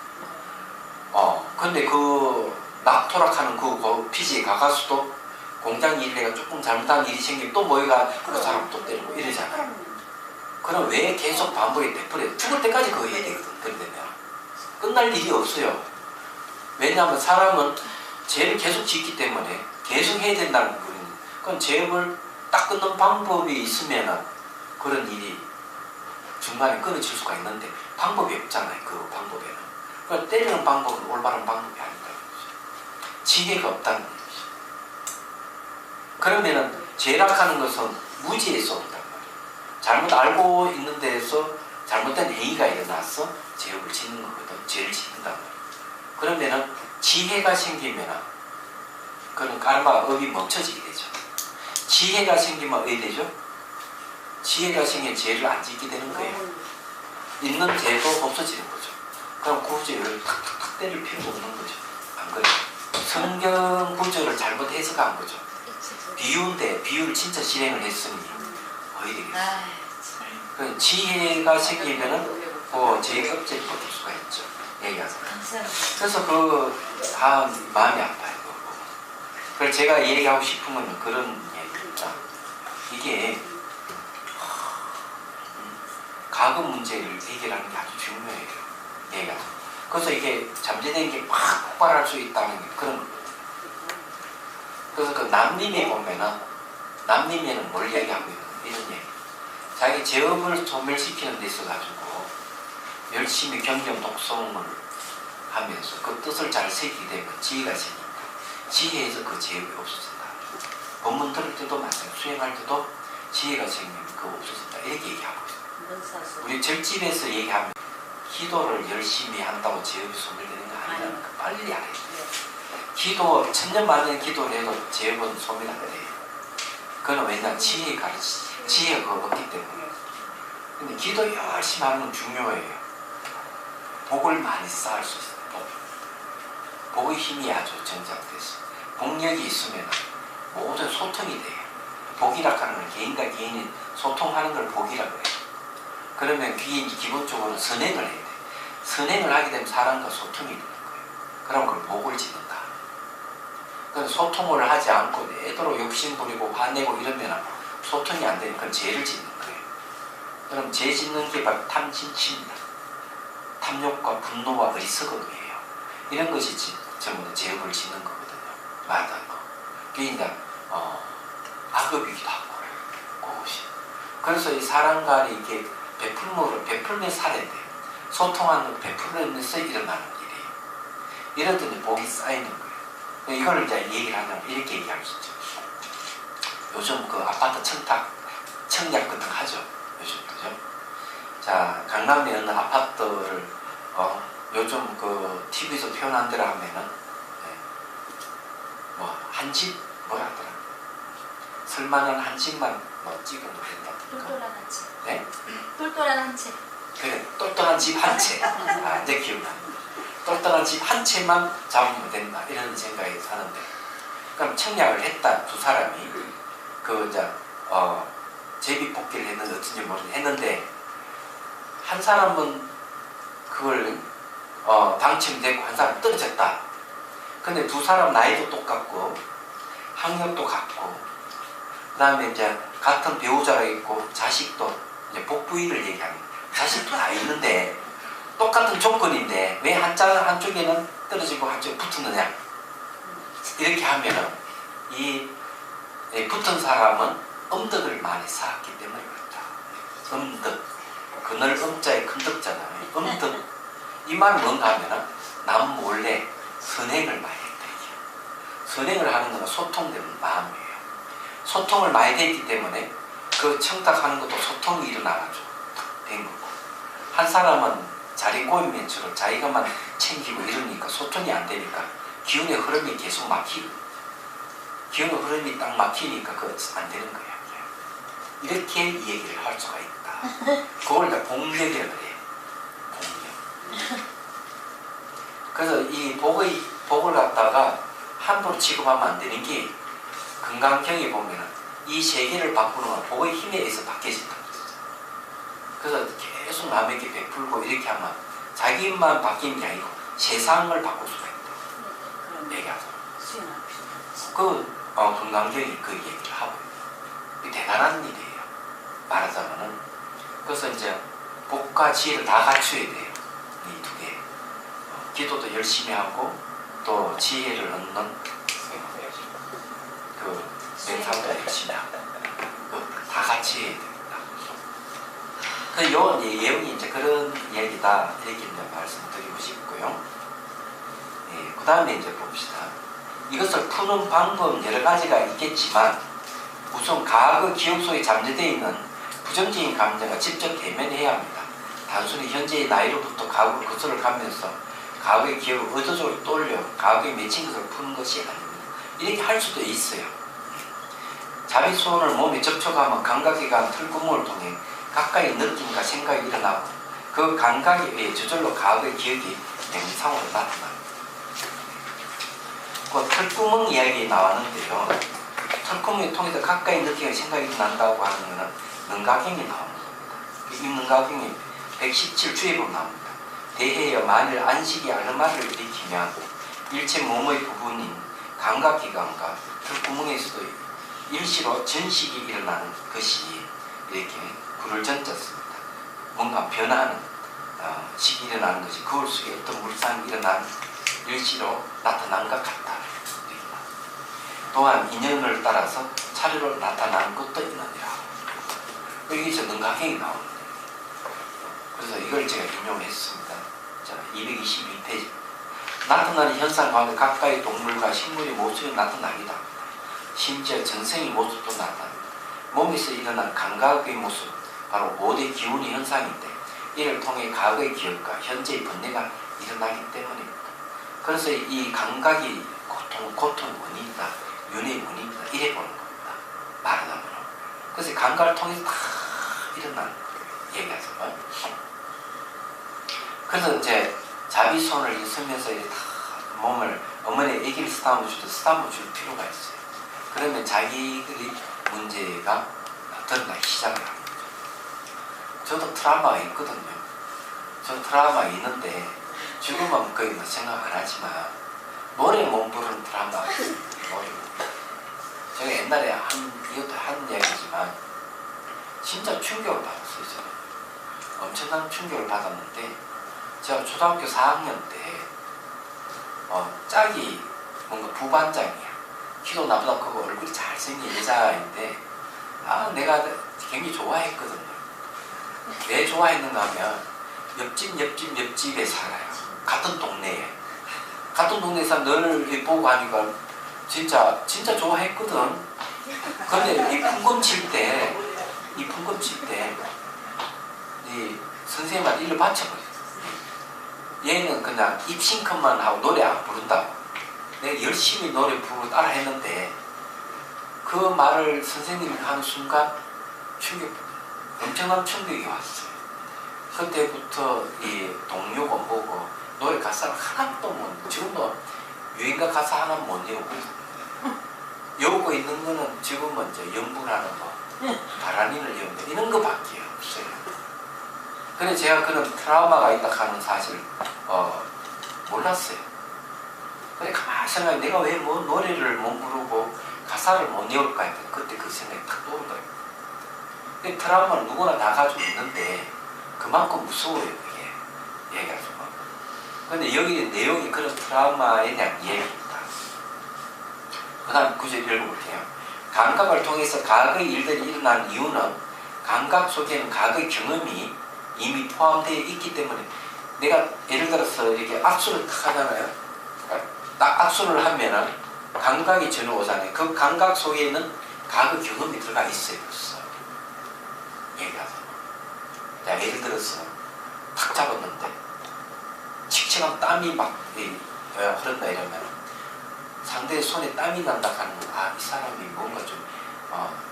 근데 그 낙토락하는 그 피지에 가가서도 공장 일내가 조금 잘못한 일이 생기면 또 모여가 그 사람 또 때리고 이러잖아요. 그럼 왜 계속 반복이 되풀이해? 죽을 때까지 그거 해야 되거든. 그러면 끝날 일이 없어요. 왜냐하면 사람은 죄를 계속 짓기 때문에 계속 해야 된다는 거거든요. 그럼 죄업을 딱 끊는 방법이 있으면 그런 일이 중간에 끊어질 수가 있는데 방법이 없잖아요. 그 방법에는. 그러니까 때리는 방법은 올바른 방법이 아닌다는 거죠. 지혜가 없다는 거죠. 그러면은 죄락하는 것은 무지에서 온단 말이에요. 잘못 알고 있는 데에서 잘못된 행위가 일어나서 죄업을 짓는 거거든. 죄를 짓는단 말이에요. 그러면은 지혜가 생기면은 그는 karma 업이 멈춰지게 되죠. 지혜가 생기면 어떻게 되죠? 지혜가 생기면 죄를 안 짓게 되는 거예요. 있는 죄도 없어지는 거죠. 그럼 구조를 탁탁탁 때릴 필요가 없는 거죠. 안 그래요? 성경 구조를 잘못 해석한 거죠. 비유인데 비유를 진짜 실행을 했으니 어떻게 되겠어요? 그 지혜가 생기면은 죄의 껍질을 벗길 수가 있죠. 얘기하세요. 그래서 마음이 아파요. 그래서 제가 얘기하고 싶은 건 그런 얘기입니다. 이게 과거 문제를 해결하는 게 아주 중요해요. 얘가. 그래서 이게 잠재된 게 막 폭발할 수 있다는 게 그런 거예요. 그래서 그 남림에 보면은 남림에는 뭘 얘기하고 있는 이런 얘기. 자기 죄업을 소멸시키는 데 있어가지고 열심히 경전 독송을 하면서 그 뜻을 잘 새기게 되면 지혜가 생깁니다. 지혜에서 그 죄업이 없어진다. 본문 들을 때도 마찬가지, 수행할 때도 지혜가 생기면 그거 없어진다. 이렇게 얘기하고 있어요. 우리 절집에서 얘기하면 기도를 열심히 한다고 죄업이 소멸되는 거 아니라는 거 빨리 알아야 돼요. 기도, 천년만년 기도를 해도 죄업은 소멸 안 돼요. 그건 왜냐 지혜가 없기 때문에. 근데 기도 열심히 하는 건 중요해요. 복을 많이 쌓을 수 있어요. 복의 힘이 아주 정착돼서 복력이 있으면 모든 소통이 돼요. 복이라고 하는 건 개인과 개인이 소통하는 걸 복이라고 해요. 그러면 기본적으로 선행을 해야 돼. 선행을 하게 되면 사람과 소통이 되는 거예요. 그럼 그걸 복을 짓는다. 그건 소통을 하지 않고 내도록 욕심 부리고 화내고 이러면 소통이 안 되니까 그건 죄를 짓는 거예요. 그럼 죄 짓는 게 바로 탐진치입니다. 탐욕과 분노와 어리석음이에요. 이런 것이 전부 다 죄업을 짓는 거거든요. 말하는 거. 그게 이제 악업이기도 하고 그것이. 그래서 이 사람 간에 이게 베풀며 살아야 돼요. 소통하는 베풀면서 일어나는 일이에요. 이러더니 복이 쌓이는 거예요. 이걸 이제 얘기를 하면 이렇게 얘기할 수 있죠. 요즘 그 아파트 청약 같은 거 하죠. 요즘 그죠? 자, 강남에 있는 아파트를 요즘 그 TV에서 표현한 대로 하면은 한 집 뭐라 하더라? 쓸만한 한 집만 찍으면 된다. 똘똘한 한 채. 네? 똘똘한 한 채. 그래, 똘똘한 집 한 채. 이제 기억납니다. 똘똘한 집 한 채만 잡으면 된다. 이런 생각이 사는데, 그럼 청약을 했다. 두 사람이 제비뽑기를 했는데 어쩐지 모르겠는데 했는데 한 사람은 그걸 당첨되고 한 사람 떨어졌다. 근데 두 사람 나이도 똑같고 학력도 같고 그 다음에 이제 같은 배우자가 있고 자식도 이제 복부위를 얘기하는 자식도 다 있는데 똑같은 조건인데 왜 한쪽에는 떨어지고 한쪽에 붙었느냐 이렇게 하면은 이 붙은 사람은 엄덕을 많이 쌓았기 때문에 그렇다. 엄덕 그늘 엄자에 큰 덕잖아요. 엄덕 이 말은 뭔가 하면은 남 몰래 선행을 많이 했다. 선행을 하는 것은 소통되는 마음이에요. 소통을 많이 했기 때문에 그 청탁하는 것도 소통이 일어나가지고 된 거고 한 사람은 자리 꼬이면 주로 자기가만 챙기고 이러니까 소통이 안 되니까 기운의 흐름이 계속 막히고 기운의 흐름이 딱 막히니까 그거 안 되는 거예요. 이렇게 이 얘기를 할 수가 있다. 그걸 다 복력이라고 그래요. 복력. 그래서 이 복을 갖다가 함부로 취급하면 안 되는 게 건강경에 보면은 이 세계를 바꾸는 건 복의 힘에 의해서 바뀌어진다. 그래서 계속 남에게 베풀고 이렇게 하면 자기만 바뀌는 게 아니고 세상을 바꿀 수가 있다. 얘기하죠. 건강경이 그 얘기를 하고 있다. 대단한 일이에요. 말하자면은 그래서 이제 복과 지혜를 다 갖춰야 돼요. 이 두 개. 기도도 열심히 하고 또 지혜를 얻는 그 명상도 열심히 하고 다 같이 해야 됩니다. 그 요 예언이 이제 그런 얘기다 이렇게 이제 말씀드리고 싶고요. 예, 그 다음에 이제 봅시다. 이것을 푸는 방법 여러 가지가 있겠지만 우선 과거 기억 속에 잠재되어 있는 부정적인 감정과 직접 대면해야 합니다. 단순히 현재의 나이로부터 과거로 거슬러 가면서 과거의 기억을 의도적으로 떠올려 과거에 맺힌 것을 푸는 것이 아닙니다. 이렇게 할 수도 있어요. 자비수원을 몸에 접촉하면 감각기관 털구멍을 통해 가까이 느낌과 생각이 일어나고 그 감각에 의해 저절로 과거의 기억이 명상으로 나타납니다. 그 털구멍 이야기 나왔는데요. 털구멍을 통해서 가까이 느끼는 생각이 일어난다고 하는 것은 능가경이 나오는 겁니다. 이 능가경이 117주에 보면 나옵니다. 대해여 만일 안식이 알마를 일으키면 일체 몸의 부분인 감각기관과 털구멍에서도 일시로 전식이 일어나는 것이 이렇게 불을 전졌습니다. 뭔가 변화하는 식이 일어나는 것이 거울 속에 어떤 물상이 일어나는 일시로 나타난 것 같다. 또한 인연을 따라서 차례로 나타나는 것도 있느니라. 이게 저 능가경이 나오는데 그래서 이걸 제가 인용했습니다. 자, 222페이지. 나타나는 현상 가운데 가까이 동물과 식물의 모습이 나타나기도 합니다. 심지어 전생의 모습도 나타납니다. 몸에서 일어난 감각의 모습, 바로 5대 기운의 현상인데 이를 통해 과거의 기억과 현재의 번뇌가 일어나기 때문입니다. 그래서 이 감각이 고통 원인이다, 윤의 원인이다 이래 보는 겁니다. 말하자면. 그래서 감각을 통해서 다 일어나는 얘기하죠. 그래서 이제 자비손을 쓰면서 이제 다 몸을 어머니 애기를 쓰다듬어 줄 필요가 있어요. 그러면 자기들이 문제가 드러나기 시작을 합니다. 저도 트라우마가 있거든요. 저 트라우마가 있는데 지금은 거의 뭐 생각 안 하지만 노래 못 부르는 트라우마가 있어요. 노래. 제가 옛날에 이것도 한 이야기지만 진짜 충격을 받았어요. 저는. 엄청난 충격을 받았는데 제가 초등학교 4학년 때 짝이 뭔가 부반장이야. 키도 나보다 크고 얼굴이 잘생긴 여자인데 내가 굉장히 좋아했거든요. 왜 좋아했는가 하면 옆집에 살아요. 같은 동네에. 같은 동네에서 너를 보고 하니까 진짜 좋아했거든. 근데 이 풍금 칠 때 이 선생님한테 일을 바쳐버렸어. 얘는 그냥 입싱크만 하고 노래 안 부른다고. 내가 열심히 노래 부르고 따라 했는데 그 말을 선생님이 하는 순간 엄청난 충격이 왔어요. 그때부터 이 동료가 보고 노래 가사를 하나도 못, 지금도 유행가 가사 하나 못 외우고 있는 거는 지금은 이제 연부라는 거, 바라니를 연부 이런 거밖에 없어요. 그래서 제가 그런 트라우마가 있다 하는 사실을 몰랐어요. 그래 가만히 생각해 내가 왜 노래를 못 부르고 가사를 못 외울까 했더니 그때 그 생각이 탁 떠오른 거예요. 근데 트라우마는 누구나 다 가지고 있는데 그만큼 무서워요 그게 얘기하죠. 근데 여기 내용이 그런 트라우마에 대한 이야기입니다. 그 다음 구절 읽어볼게요. 감각을 통해서 과거의 일들이 일어난 이유는 감각 속에는 과거의 경험이 이미 포함되어 있기 때문에 내가 예를 들어서 이렇게 악수를 딱 하잖아요. 딱 악수를 하면은 감각이 전혀 오잖아요. 그 감각 속에는 과거 경험이 들어가 있어요. 벌써. 얘기하죠. 자, 예를 들어서 탁 잡았는데 칙칙한 땀이 막 흐른다 이러면 상대의 손에 땀이 난다 하는 거, 이 사람이 뭔가 좀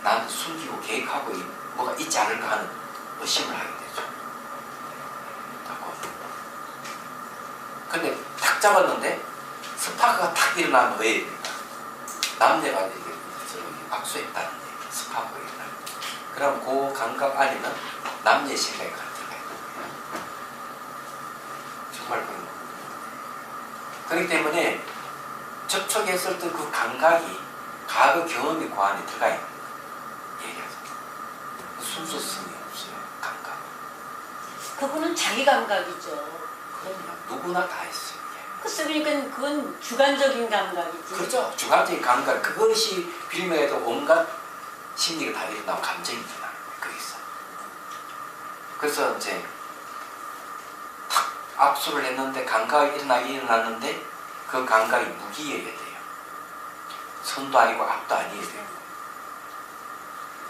나한테 숨기고 계획하고 뭐가 있지 않을까 하는 의심을 하게 되죠. 근데 탁 잡았는데 스파크가 탁 일어나면 왜 입니까? 남녀가 이렇게 악수했다는 얘기, 스파크가 일어나요. 그럼 그 감각 안에는 남녀의 생각이 들어가 있는 거예요. 정말 그런 거. 그렇기 때문에 접촉했을 때 그 감각이 과거 경험이 그 안에 들어가 있는 얘기하죠. 순수성이 없어요. 감각. 그거는 자기 감각이죠. 그럼요. 누구나 다 있어요. 글쎄 그러니까 그건 주관적인 감각이지. 그렇죠. 주관적인 감각. 그것이 빌면에도 온갖 심리가 다 일어나고 감정이 일어나는 거예요. 거기서. 그래서 이제 탁 압수를 했는데 감각이 일어났는데 그 감각이 무기여야 돼요. 선도 아니고 악도 아니어야 돼요.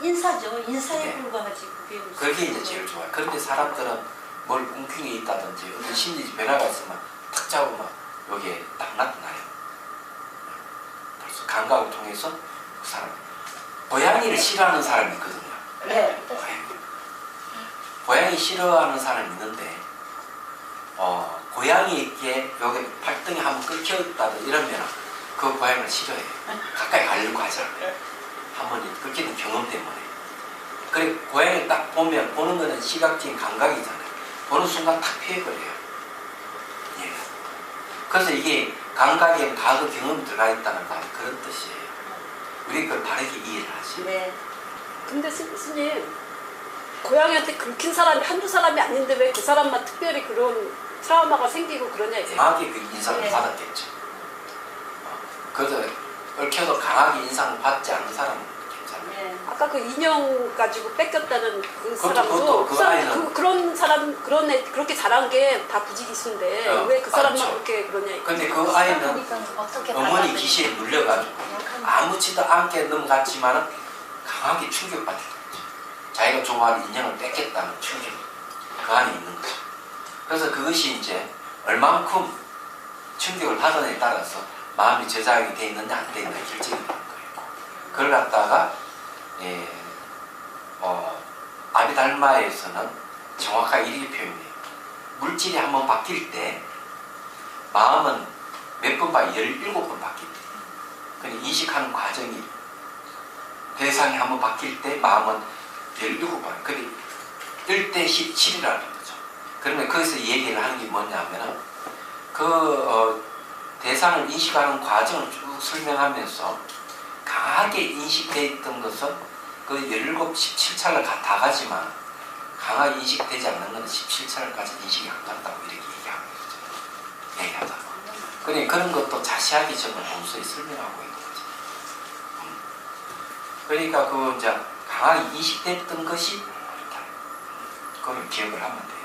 인사죠. 인사에 네. 불과하지. 그게 이제 제일 좋아요. 그런데 사람들은 뭘 꿍꿍이 있다든지 어떤 심리 변화가 있으면 탁 잡으면 여기에 딱 나타나요. 벌써 감각을 통해서 그 사람 고양이를 싫어하는 사람이 있거든요. 네. 고양이 싫어하는 사람이 있는데 고양이에게 여기 팔등이 한번 끊겼다든 이러면 그 고양이를 싫어해요. 가까이 가려고 하잖아요. 한번 끊기는 경험 때문에. 그래 고양이를 딱 보면 보는 거는 시각적인 감각이잖아요. 보는 순간 탁 피해버려요. 예. 그래서 이게 감각에 과거 경험이 들어가 있다는 말 그런 뜻이에요. 우리 그걸 바르게 이해를 하지. 네. 근데 스님 고양이한테 긁힌 사람이 한두 사람이 아닌데 왜 그 사람만 특별히 그런 트라우마가 생기고 그러냐 이제. 강하게 그 인상을 네. 받았겠죠. 그래서 얽혀서 강하게 인상을 받지 않는 사람은 괜찮아요. 네. 아까 그 인형 가지고 뺏겼다는 그 그것도 사람도 그 아이는 그런 사람 그런 애 그렇게 잘한 게 다 부지기수인데 왜 그 사람만 맞죠. 그렇게 그러냐. 근데 그 아이는 그러니까 어떻게 어머니 받아들이냐. 기시에 눌려가지고 아무렇지도 않게 넘어갔지만 강하게 충격받은 거죠. 자기가 좋아하는 인형을 뺏겼다는 충격 그 안에 있는 거죠. 그래서 그것이 이제 얼만큼 충격을 받아내에 따라서 마음이 저장이 돼 있느냐 안 돼 있느냐 결정이 되는 거예요. 그걸 갖다가 예, 아비달마에서는 정확하게 이렇게 표현해요. 물질이 한번 바뀔 때 마음은 몇 번 봐? 17번 바뀐대. 그러니까 인식하는 과정이 대상이 한번 바뀔 때 마음은 17번. 근데 1대 17이라는 거죠. 그러면 거기서 얘기를 하는 게 뭐냐면은 대상을 인식하는 과정을 쭉 설명하면서 강하게 인식되어 있던 것은 그 17, 17차를 다 가지만 강하게 인식되지 않는 것은 17차를까지 인식이 안 간다고 이렇게 얘기하는 거죠. 얘기하다가. 그러니까 그런 것도 자세하게 저는 본서에 설명하고 있는 거죠. 그러니까 그 이제 강하게 인식됐던 것이 이렇다. 그걸 기억을 하면 돼요.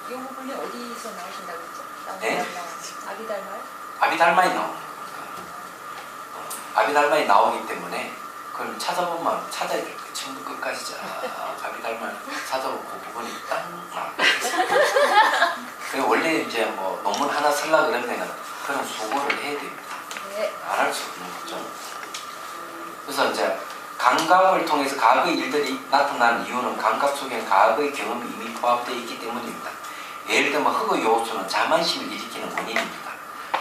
이 부분이 어디서 나오신다고 했죠? 네? 아비달마요? 아비달마에 나오는 거니까. 아비달마에 나오기 때문에 그걸 찾아보면 찾아야 될 거예요. 처음부터 끝까지 아비달마 찾아보고 그 부분이 딱 나와요. 원래 이제 뭐 논문 하나 쓰려고 그러면 그런 수고를 해야 됩니다. 네. 안 할 수 없는 거죠. 그래서 이제 감각을 통해서 과거의 일들이 나타나는 이유는 감각 속에 과거의 경험이 이미 포함되어 있기 때문입니다. 예를 들면 흑의 요소는 자만심을 일으키는 원인입니다.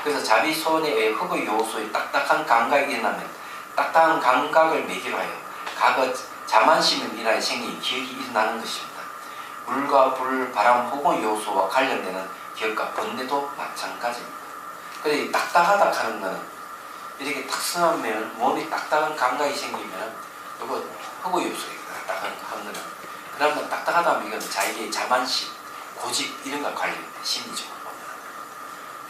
그래서 자비소원에 의해 흑의 요소의 딱딱한 감각이 일어나면 딱딱한 감각을 매개하여 과거 자만심을 인하여 생긴 기억이 일어나는 것입니다. 물과 불, 바람, 혹은 요소와 관련되는 기억과 번뇌도 마찬가지입니다. 그런데 딱딱하다 하는 것은 이렇게 딱 쓰면 몸이 딱딱한 감각이 생기면 이거 흑의 요소예요. 딱딱한 거는. 그러면 딱딱하다 하면 이건 자기의 자만심, 고집 이런 거 관련돼 심리적으로 보면.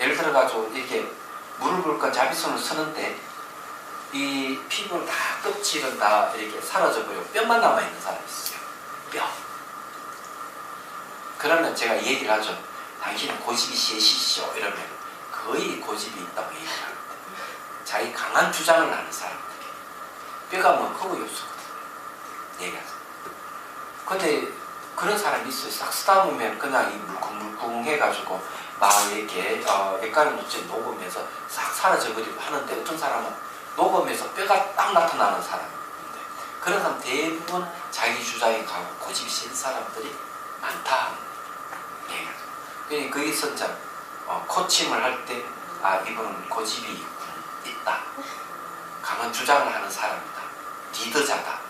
예를 들어가지고 이렇게 물을 부을 건 자비손을 쓰는데 이 피부는 다 껍질은 다 이렇게 사라져버리고 뼈만 남아있는 사람이 있어요. 뼈. 그러면 제가 얘기를 하죠. 당신은 고집이 세시죠. 이러면 거의 고집이 있다고 얘기를 합니다. 자기 강한 주장을 하는 사람들이. 뼈가 뭐 흑의 요소거든요. 얘기하죠. 근데 그런 사람이 있어요. 싹 쓰다 보면 그냥 이 물컹물컹 해가지고 막 이렇게 액가루 물질 녹으면서 싹 사라져버리고 하는데 어떤 사람은 녹으면서 뼈가 딱 나타나는 사람인데 그런 사람 대부분 자기 주장이 강하고 고집이 센 사람들이 많다. 얘기하죠. 그러니까 거기서 이제 코칭을 할 때 이분은 고집이 있다. 강한 주장을 하는 사람이다. 리더자다.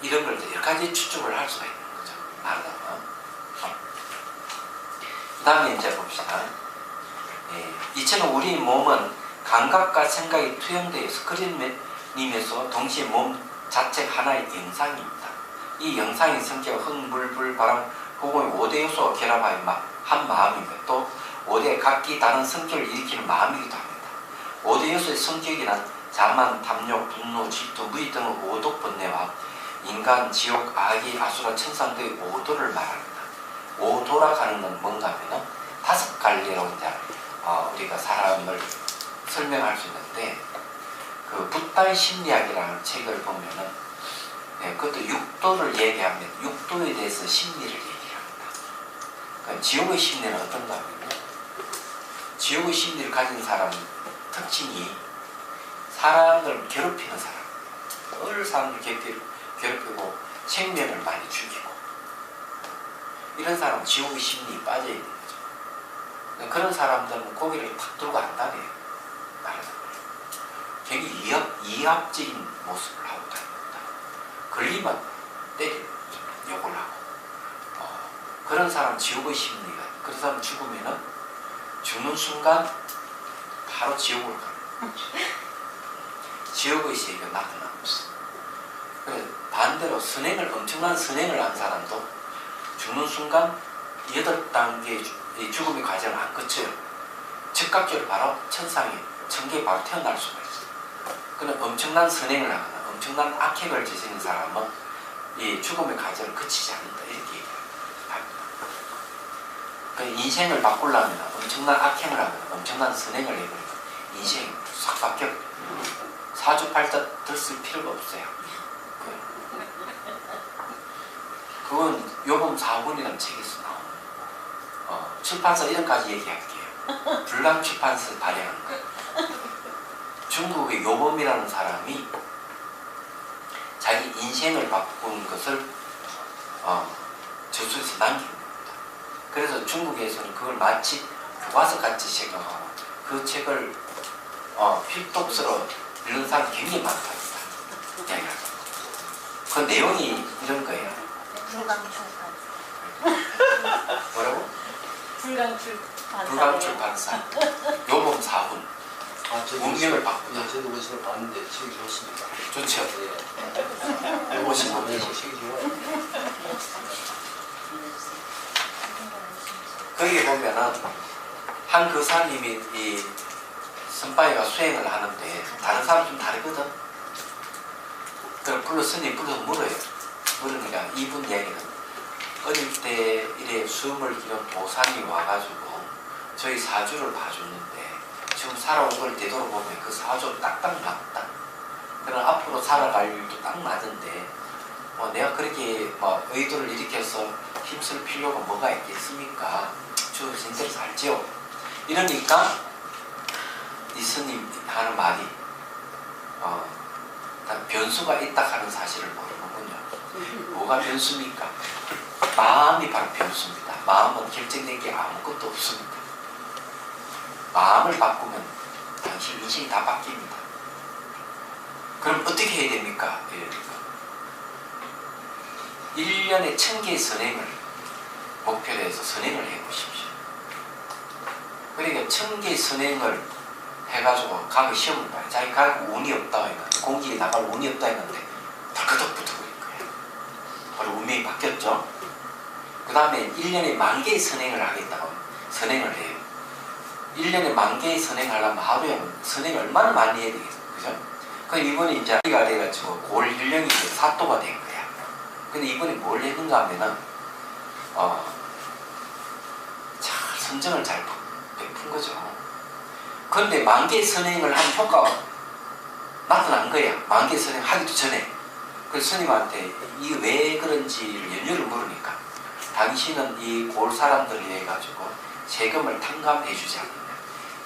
이런 걸 여러 가지 추측을 할 수가 있는 거죠. 말하자면. 그 다음에 이제 봅시다. 이처럼 우리 몸은 감각과 생각이 투영되어 스크린임에서 동시에 몸 자체 하나의 영상입니다. 이 영상의 성격, 흙, 물, 불, 바람, 혹은 5대 요소가 결합하여 한 마음이며 또 5대 각기 다른 성격을 일으키는 마음이기도 합니다. 5대 요소의 성격이란 자만, 탐욕, 분노, 질투, 무의 등의 5도 번뇌와 인간, 지옥, 아기, 아수라, 천상 등의 5도를 말합니다. 5도라 하는 건 뭔가 하면 5갈래로 이제 우리가 사람을 설명할 수 있는데 그 붓다의 심리학이라는 책을 보면은 그것도 6도를 얘기하면 6도에 대해서 심리를 얘기합니다. 그러니까 지옥의 심리는 어떤가 하면 지옥의 심리를 가진 사람은 특징이 사람을 괴롭히는 사람, 늘 사람을 괴롭히고 생명을 많이 죽이고 이런 사람은 지옥의 심리에 빠져 있는 거죠. 그런 사람들은 고개를 탁 들고 안 다녀요. 굉장히 이합적인 모습을 하고 다닙니다. 걸리면 때리고 욕을 하고 그런 사람 지옥의 심리가 그런 사람 죽으면은 죽는 순간 바로 지옥으로 가요. 지옥의 세계가 나타납니다. 반대로 엄청난 선행을 한 사람도 죽는 순간 8단계의 죽음의 과정을 안 거쳐요. 즉각적으로 바로 천상에 천계에 바로 태어날 수가 있어요. 그는 엄청난 선행을 하거나 엄청난 악행을 지닌 사람은 이 죽음의 과정을 거치지 않는다 이렇게 얘기합니다. 그러니까 인생을 바꾸려면 엄청난 악행을 하거나 엄청난 선행을 해버리면 인생이 싹 바뀌어 사주팔자 들쓸 필요가 없어요. 그건 요범 4권이라는 책에서 나오는 출판사 이름까지 얘기할게요. 불강 출판사에서 발행한 거. 중국의 요범이라는 사람이 자기 인생을 바꾼 것을 저술에서 남긴 겁니다. 그래서 중국에서는 그걸 마치 교과서같이 생각하고 그 책을 필독서로 읽는 사람이 굉장히 많답니다. 그 내용이 이런 거예요. 뭐라고? 불강출 반사 요범 4분 운명을 바꾸다. 저도 원서를 봤는데 책이 좋습니다. 좋죠? 예. 보시면 책이 좋아요. 거기에 보면은 한 교사님이 이 선바이가 수행을 하는데 다른 사람 좀 다르거든. 그걸 스님 불러서 물어요. 물으니까 이분 얘기는 어릴 때 이래 숨을 기른 도산이 와가지고 저희 사주를 봐줬는데 지금 살아온 걸 되돌아보면 그 사주 딱딱 맞다. 그럼 앞으로 살아갈 일도 딱 맞은데 내가 그렇게 의도를 일으켜서 힘쓸 필요가 뭐가 있겠습니까? 주 진대로 살지요. 이러니까 이 스님 하는 말이 변수가 있다 하는 사실을 모르는군요. 뭐가 변수입니까? 마음이 바로 변수입니다. 마음은 결정된 게 아무것도 없습니다. 마음을 바꾸면 당신 인생이 다 바뀝니다. 그럼 어떻게 해야 됩니까? 이러니까 1년에 1000개의 선행을 목표로 해서 선행을 해보십시오. 그러니까 1000개의 선행을 해가지고 가고 시험을 봐요. 자기 가고 운이 없다 했는데 공직에 나갈 운이 없다 했는데 덜커덕 붙어버린 거예요. 바로 운명이 바뀌었죠. 그 다음에 1년에 10,000개의 선행을 하겠다고 선행을 해요. 1년에 10,000개의 선행하려면 하루에 선행 얼마나 많이 해야 되겠어요. 그죠? 그럼 이번에 이제 가 돼가지고 골일령이 사또가 된 거야. 근데 이번에 뭘 했는가 하면은 잘 선정을 잘 베푼 거죠. 그런데 10,000개의 선행을 한 효과가 나타난 거야. 10,000개의 선행 하기도 전에. 그래서 스님한테 이게 왜 그런지를 연유를 물으니까 당신은 이 골 사람들을 위해 가지고 세금을 탕감해 주지 않느냐.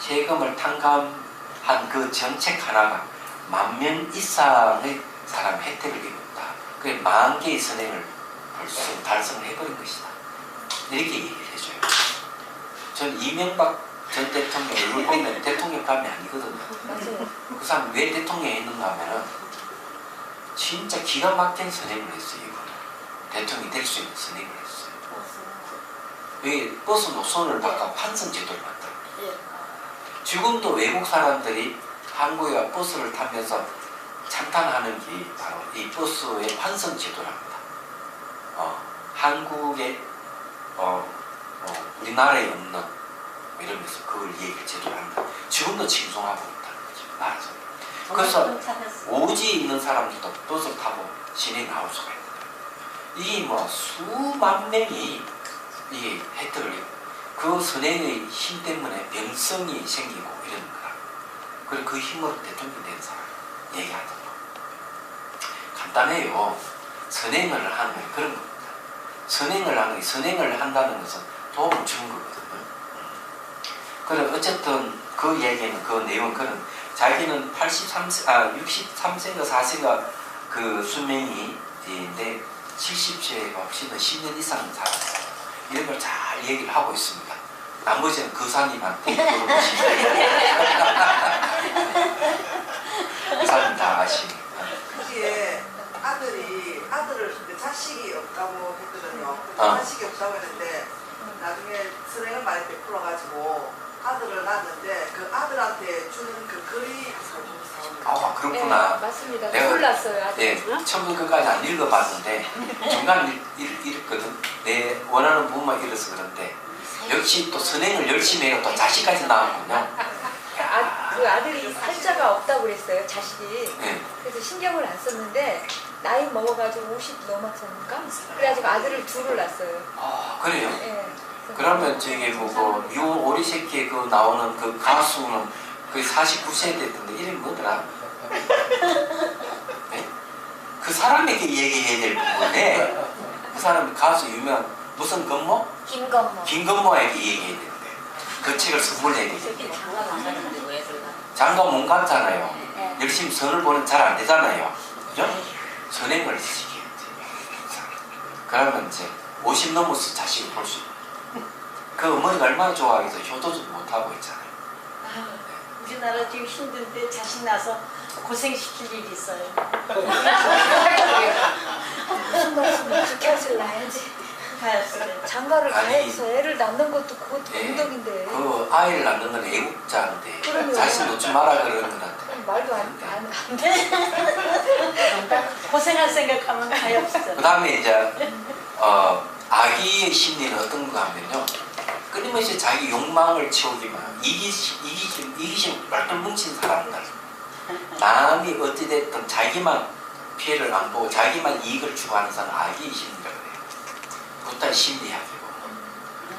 세금을 탕감한 그 정책 하나가 10,000명 이상의 사람 혜택을 입었다. 그게 10,000개의 선행을 벌써 달성을 해버린 것이다. 이렇게 얘기를 해줘요. 전 이명박 전 대통령 얼굴 보면 대통령감이 아니거든요. 맞아요. 그 사람 왜 대통령 했는가 하면은 진짜 기가 막힌 선행을 했어요. 이거는 대통령이 될 수 있는 선행을 했어요. 여기 버스 노선을 바꿔 환승 제도를 만들었어요. 지금도 외국 사람들이 한국에 버스를 타면서 찬탄하는 게 바로 이 버스의 환승 제도랍니다. 한국에 우리나라에 없는 이러면서 그걸 얘기 제도를 합니다. 지금도 칭송하고 있다는 거죠. 나라에서. 그래서 오지에 있는 사람들도 버스를 타고 시내에 나올 수가 있는 거예요. 이게 수만 명이 이 혜택을 그 선행의 힘 때문에 명성이 생기고 이러는 거라. 그리고 그 힘으로 대통령이 된 사람 얘기하더라고. 간단해요. 선행을 하는 게 그런 겁니다. 선행을 한다는 것은 도움을 주는 거거든요. 그럼 어쨌든 그 얘기는 그 내용 그런 자기는 63세인가 4세가 그 수명이인데 70세가 혹시나 10년 이상 살았어요. 이런 걸 잘 얘기를 하고 있습니다. 나머지는 교사님한테 물어보시면 교사님 다 아시니까. 그게 아들을 근데 자식이 없다고 했거든요. 자식이 없다고 했는데 나중에 선행을 많이 베풀어가지고 아들을 낳았는데 그 아들한테 주는 그 글이 아 그렇구나. 네, 맞습니다. 내가- 몰랐어요. 아직. 네, 처음부터까지 안 읽어봤는데 중간 읽었거든. 내 원하는 부분만 읽어서 그런데 역시 또 선행을 열심히 해서 또 자식까지 낳았군요. 그 아들이 팔자가 없다고 그랬어요. 자식이. 네. 그래서 신경을 안 썼는데 나이 먹어가지고 50 넘었으니까 그래가지고 아들을 둘을 낳았어요. 아 그래요. 네. 그러면 저기 뭐고 오리새끼에 그 나오는 그 가수는 그 49세 됐던데 이름이 뭐더라? 네? 그 사람에게 얘기해야 될 부분에 그 사람이 가수 유명 무슨 건모? 김건모. 김건모에게 얘기해야 되는데 그 책을 선물해야 되겠네. 장관 안 갔는데 왜 들어가? 장관 못 갔잖아요. 네. 열심히 선을 보는 잘 안 되잖아요. 그죠? 선행을 시켜야지. 그러면 이제 50 넘어서 자식을 볼 수 있고 그 어머니가 얼마나 좋아하겠어. 효도도 못하고 있잖아요. 우리나라 지금 힘든데 자식 나서 고생시킬 일이 있어요. 무슨 말씀을 그렇게 하실 나야지. 가야지. 장가를 아니, 가해서 애를 낳는 것도 그것도 예, 공덕인데. 그 아이를 낳는 건 애국자인데 그럼요. 자식 놓지 마라 그러는 건데 말도 안 돼. 고생할 생각하면 가엾어. 그 다음에 이제 아기의 심리는 어떤 거 하면요 끊임없이 자기 욕망을 채우기만 이기심 뻘뻘 뭉친 사람들 남이 어찌됐든 자기만 피해를 안 보고 자기만 이익을 추구하는 사람은 아기의 심리라고 해요. 그것도 심리학이고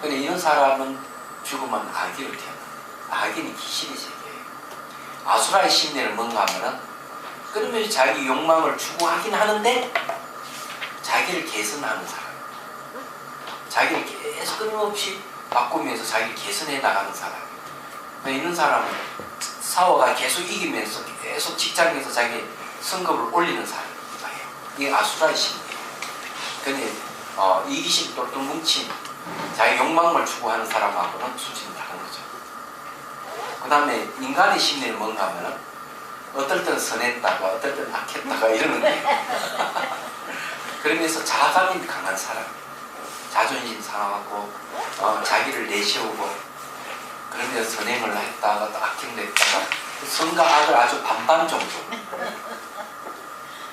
근데 이런 사람은 죽으면 아기를 태어나 아기는 귀신의 세계예요. 아수라의 심리는 뭔가 하면은 끊임없이 자기 욕망을 추구하긴 하는데 자기를 개선하는 사람 자기를 계속 끊임없이 바꾸면서 자기를 개선해 나가는 사람 이런 사람은 사워가 계속 이기면서 계속 직장에서 자기 성급을 올리는 사람이기도 해요. 이게 아수라의 심리예요. 근데 이기심 똘똘 뭉친 자기 욕망을 추구하는 사람하고는 수준이 다른 거죠. 그 다음에 인간의 심리는 뭔가 하면은 어떨 때는 선했다가 어떨 때는 악했다가 이러는데 그러면서 자아감이 강한 사람 자존심 상하고 자기를 내세우고 그러면서 선행을 했다가 또 악행도 했다가 선과 악을 아주 반반 정도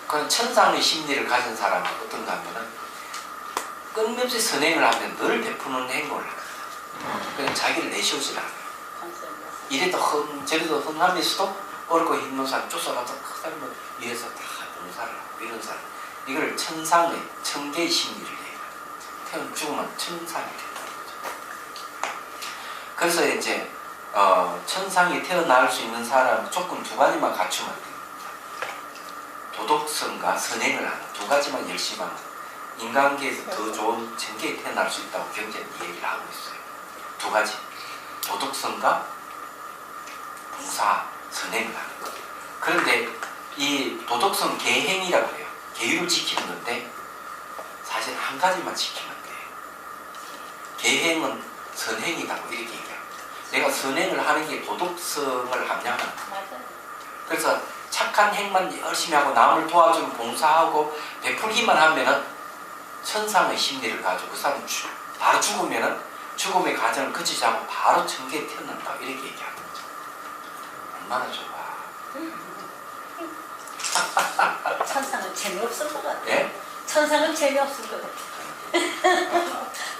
그런 천상의 심리를 가진 사람은 어떤가 하면은 끊임없이 선행을 하면 늘 베푸는 행동을 합니다. 그냥 자기를 내세우지 않아요. 이래도 저래도 흥하면서도 어렵고 힘든 사람 쫓아가서 그 사람을 위해서 다 봉사를 하고 이런 사람 이걸 천상의 천계의 심리를 해요. 태어나 죽으면 천상이 된다는 거죠. 그래서 이제 천상이 태어날 수 있는 사람 조건 두 가지만 갖추면 됩니다. 도덕성과 선행을 하는 두 가지만 열심히 하면 인간계에서 더 좋은 천계에 태어날 수 있다고 경제는 얘기를 하고 있어요. 두 가지 도덕성과 봉사 선행을 하는 것. 그런데 이 도덕성 계행이라고 해요. 계율을 지키는 건데 사실 한 가지만 지키면 돼요. 계행은 선행이라고 이렇게 얘기합니다. 내가 선행을 하는 게 도덕성을 함양하는 거예요. 그래서 착한 행만 열심히 하고 남을 도와주면 봉사하고 베풀기만 하면은 천상의 심리를 가지고 그 사람 바로 죽으면은 죽음의 과정을 거치지 않고 바로 천계에 태어난다 이렇게 얘기하는 거죠. 얼마나 좋아. 천상은 재미없을 것 같아. 예? 천상은 재미없을 것 같아.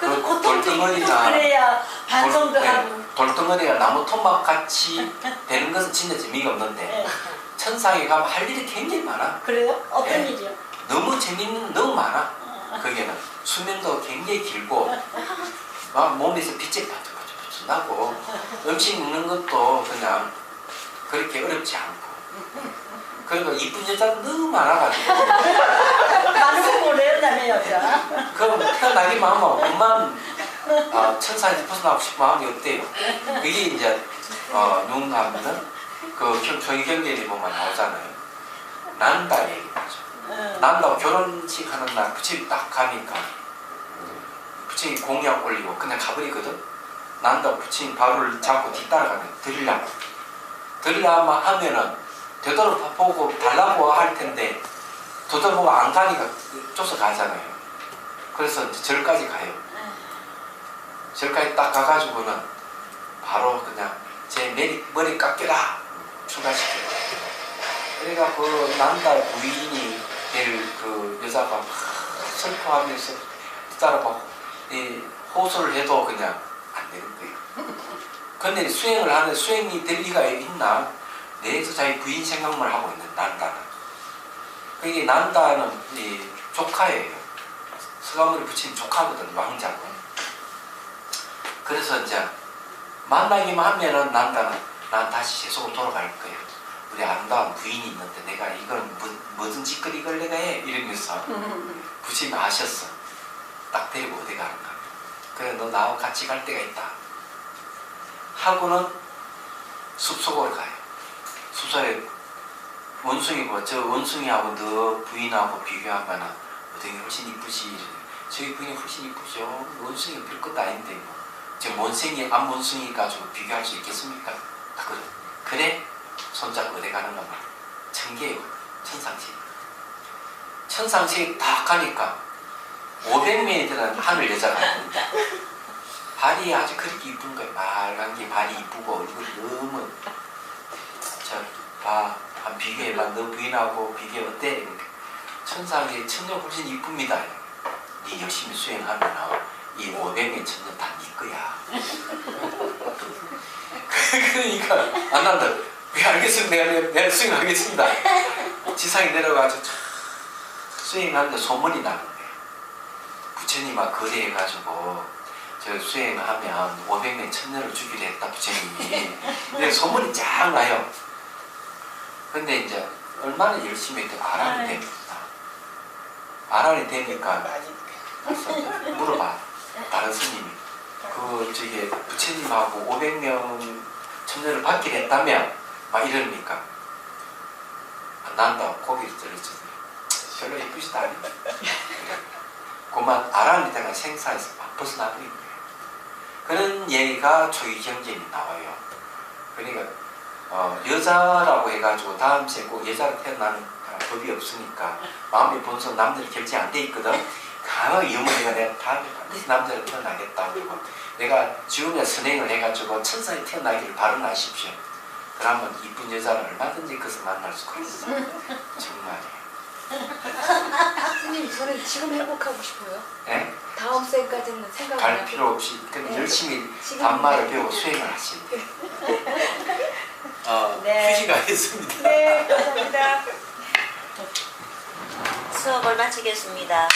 그래도 돌덩어리나 그래야 반성도 하고. 돌덩어리가 나무 토막 같이 되는 것은 진짜 재미가 없는데 네. 천상에 가면 할 일이 굉장히 많아. 그래요? 어떤 네. 일이요? 너무 재밌는 너무 많아. 거기는 수명도 굉장히 길고 막 몸에서 빛이 반짝반짝 나고 음식 먹는 것도 그냥 그렇게 어렵지 않고 그리고 이쁜 여자도 너무 많아가지고 많은 거 보래요, 남의 여자. 그럼 태어나기만 하면 엄만 천사에서 벗어나고 싶은 마음이 없대요. 그게 이제 누군가 하면은 그 종이경제에 보면 나오잖아요. 난다 얘기 나죠. 난다고 결혼식 하는 날 부침이 딱 가니까 부침이 공약 올리고 그냥 가버리거든. 난다고 부침이 바로를 잡고 뒤따라가면 드리려고 하면은 되돌아보고 달라고 할 텐데 되돌아보고 안 가니까 쫓아가잖아요. 그래서 이제 절까지 가요. 절까지 딱 가가지고는 바로 그냥 제 머리 깎여라 추가시켜요. 그러니까 그 난다 부인이 될 그 여자가 막 슬퍼하면서 따라가고 호소를 해도 그냥 안 되는 거예요. 근데 수행을 하는 수행이 될 리가 있나? 내에서 자기 부인 생각만 하고 있는 난다는. 그게 난다는 이 조카예요. 서가모니 부친 조카거든, 왕자고. 그래서 이제 만나기만 하면은 난다는 난 다시 제속으로 돌아갈 거야. 우리 아름다운 부인이 있는데 내가 이걸 무슨 짓거리 이걸 내가 해? 이러면서 부친이 아셨어. 딱 데리고 어디 가는가. 그래 너 나하고 같이 갈 때가 있다. 하고는 숲속으로 가요. 숲속에 원숭이고 저 원숭이하고 너 부인하고 비교하면 어떤 게 훨씬 이쁘지? 이러네. 저희 부인이 훨씬 이쁘죠. 원숭이가 별것도 아닌데 뭐. 저 원숭이 암원숭이 가지고 비교할 수 있겠습니까? 다 그래? 손잡고 어디 가는가 봐. 천계요. 천상식. 천상식 다 가니까 500명이 되는 하늘 여자가 있는데 발이 아주 그렇게 이쁜 거예요. 빨간 게 발이 이쁘고 얼굴이 너무 한 비교해봐. 너 부인하고 비교해 어때? 그러니까 천상의 천녀 훨씬 이쁩니다. 네 열심히 수행하면 이 500명 천녀 다 네 거야. 그러니까 안 난다. 왜 알겠습니다. 내가 수행하겠습니다. 지상에 내려가서 수행하는데 소문이 나는 거예요. 부처님하고 거래해가지고 저 수행하면 500명 천녀를 주기로 했다 부처님이. 근데 소문이 쫙 나요. 근데 이제 얼마나 열심히 했든 아란이 됩니다. 아란이 되니까 물어봐. 다른 스님이 저기 부처님하고 500명 천녀를 받기로 했다면 막 이러니까 난다 고개를 들었잖아요. 별로 예쁘지도 않네. 그만 아란이 되가 생사에서 막 벗어나버린 거예요. 그런 얘기가 초기경전이 나와요. 그러니까 여자라고 해가지고 다음 생에 꼭 여자로 태어나는 법이 없으니까 마음의 본성 남들이 결정 안 돼 있거든. 강하게 염원해가 내가 다음에 반드시 남자로 태어나겠다. 그리고 내가 지금의 선행을 해가지고 천사에 태어나기를 바라십시오. 그러면 이쁜 여자를 얼마든지 그것을 만날 수가 있어. 정말이에요. 스님 저는 지금 행복하고 싶어요. 네? 다음 생까지는 생각 안 갈 하고. 필요 없이 그냥 네. 열심히 지금 단말을 배우고 수행을 하시면 돼요. 네. 휴지가 있습니다. 네, 감사합니다. 수업을 마치겠습니다.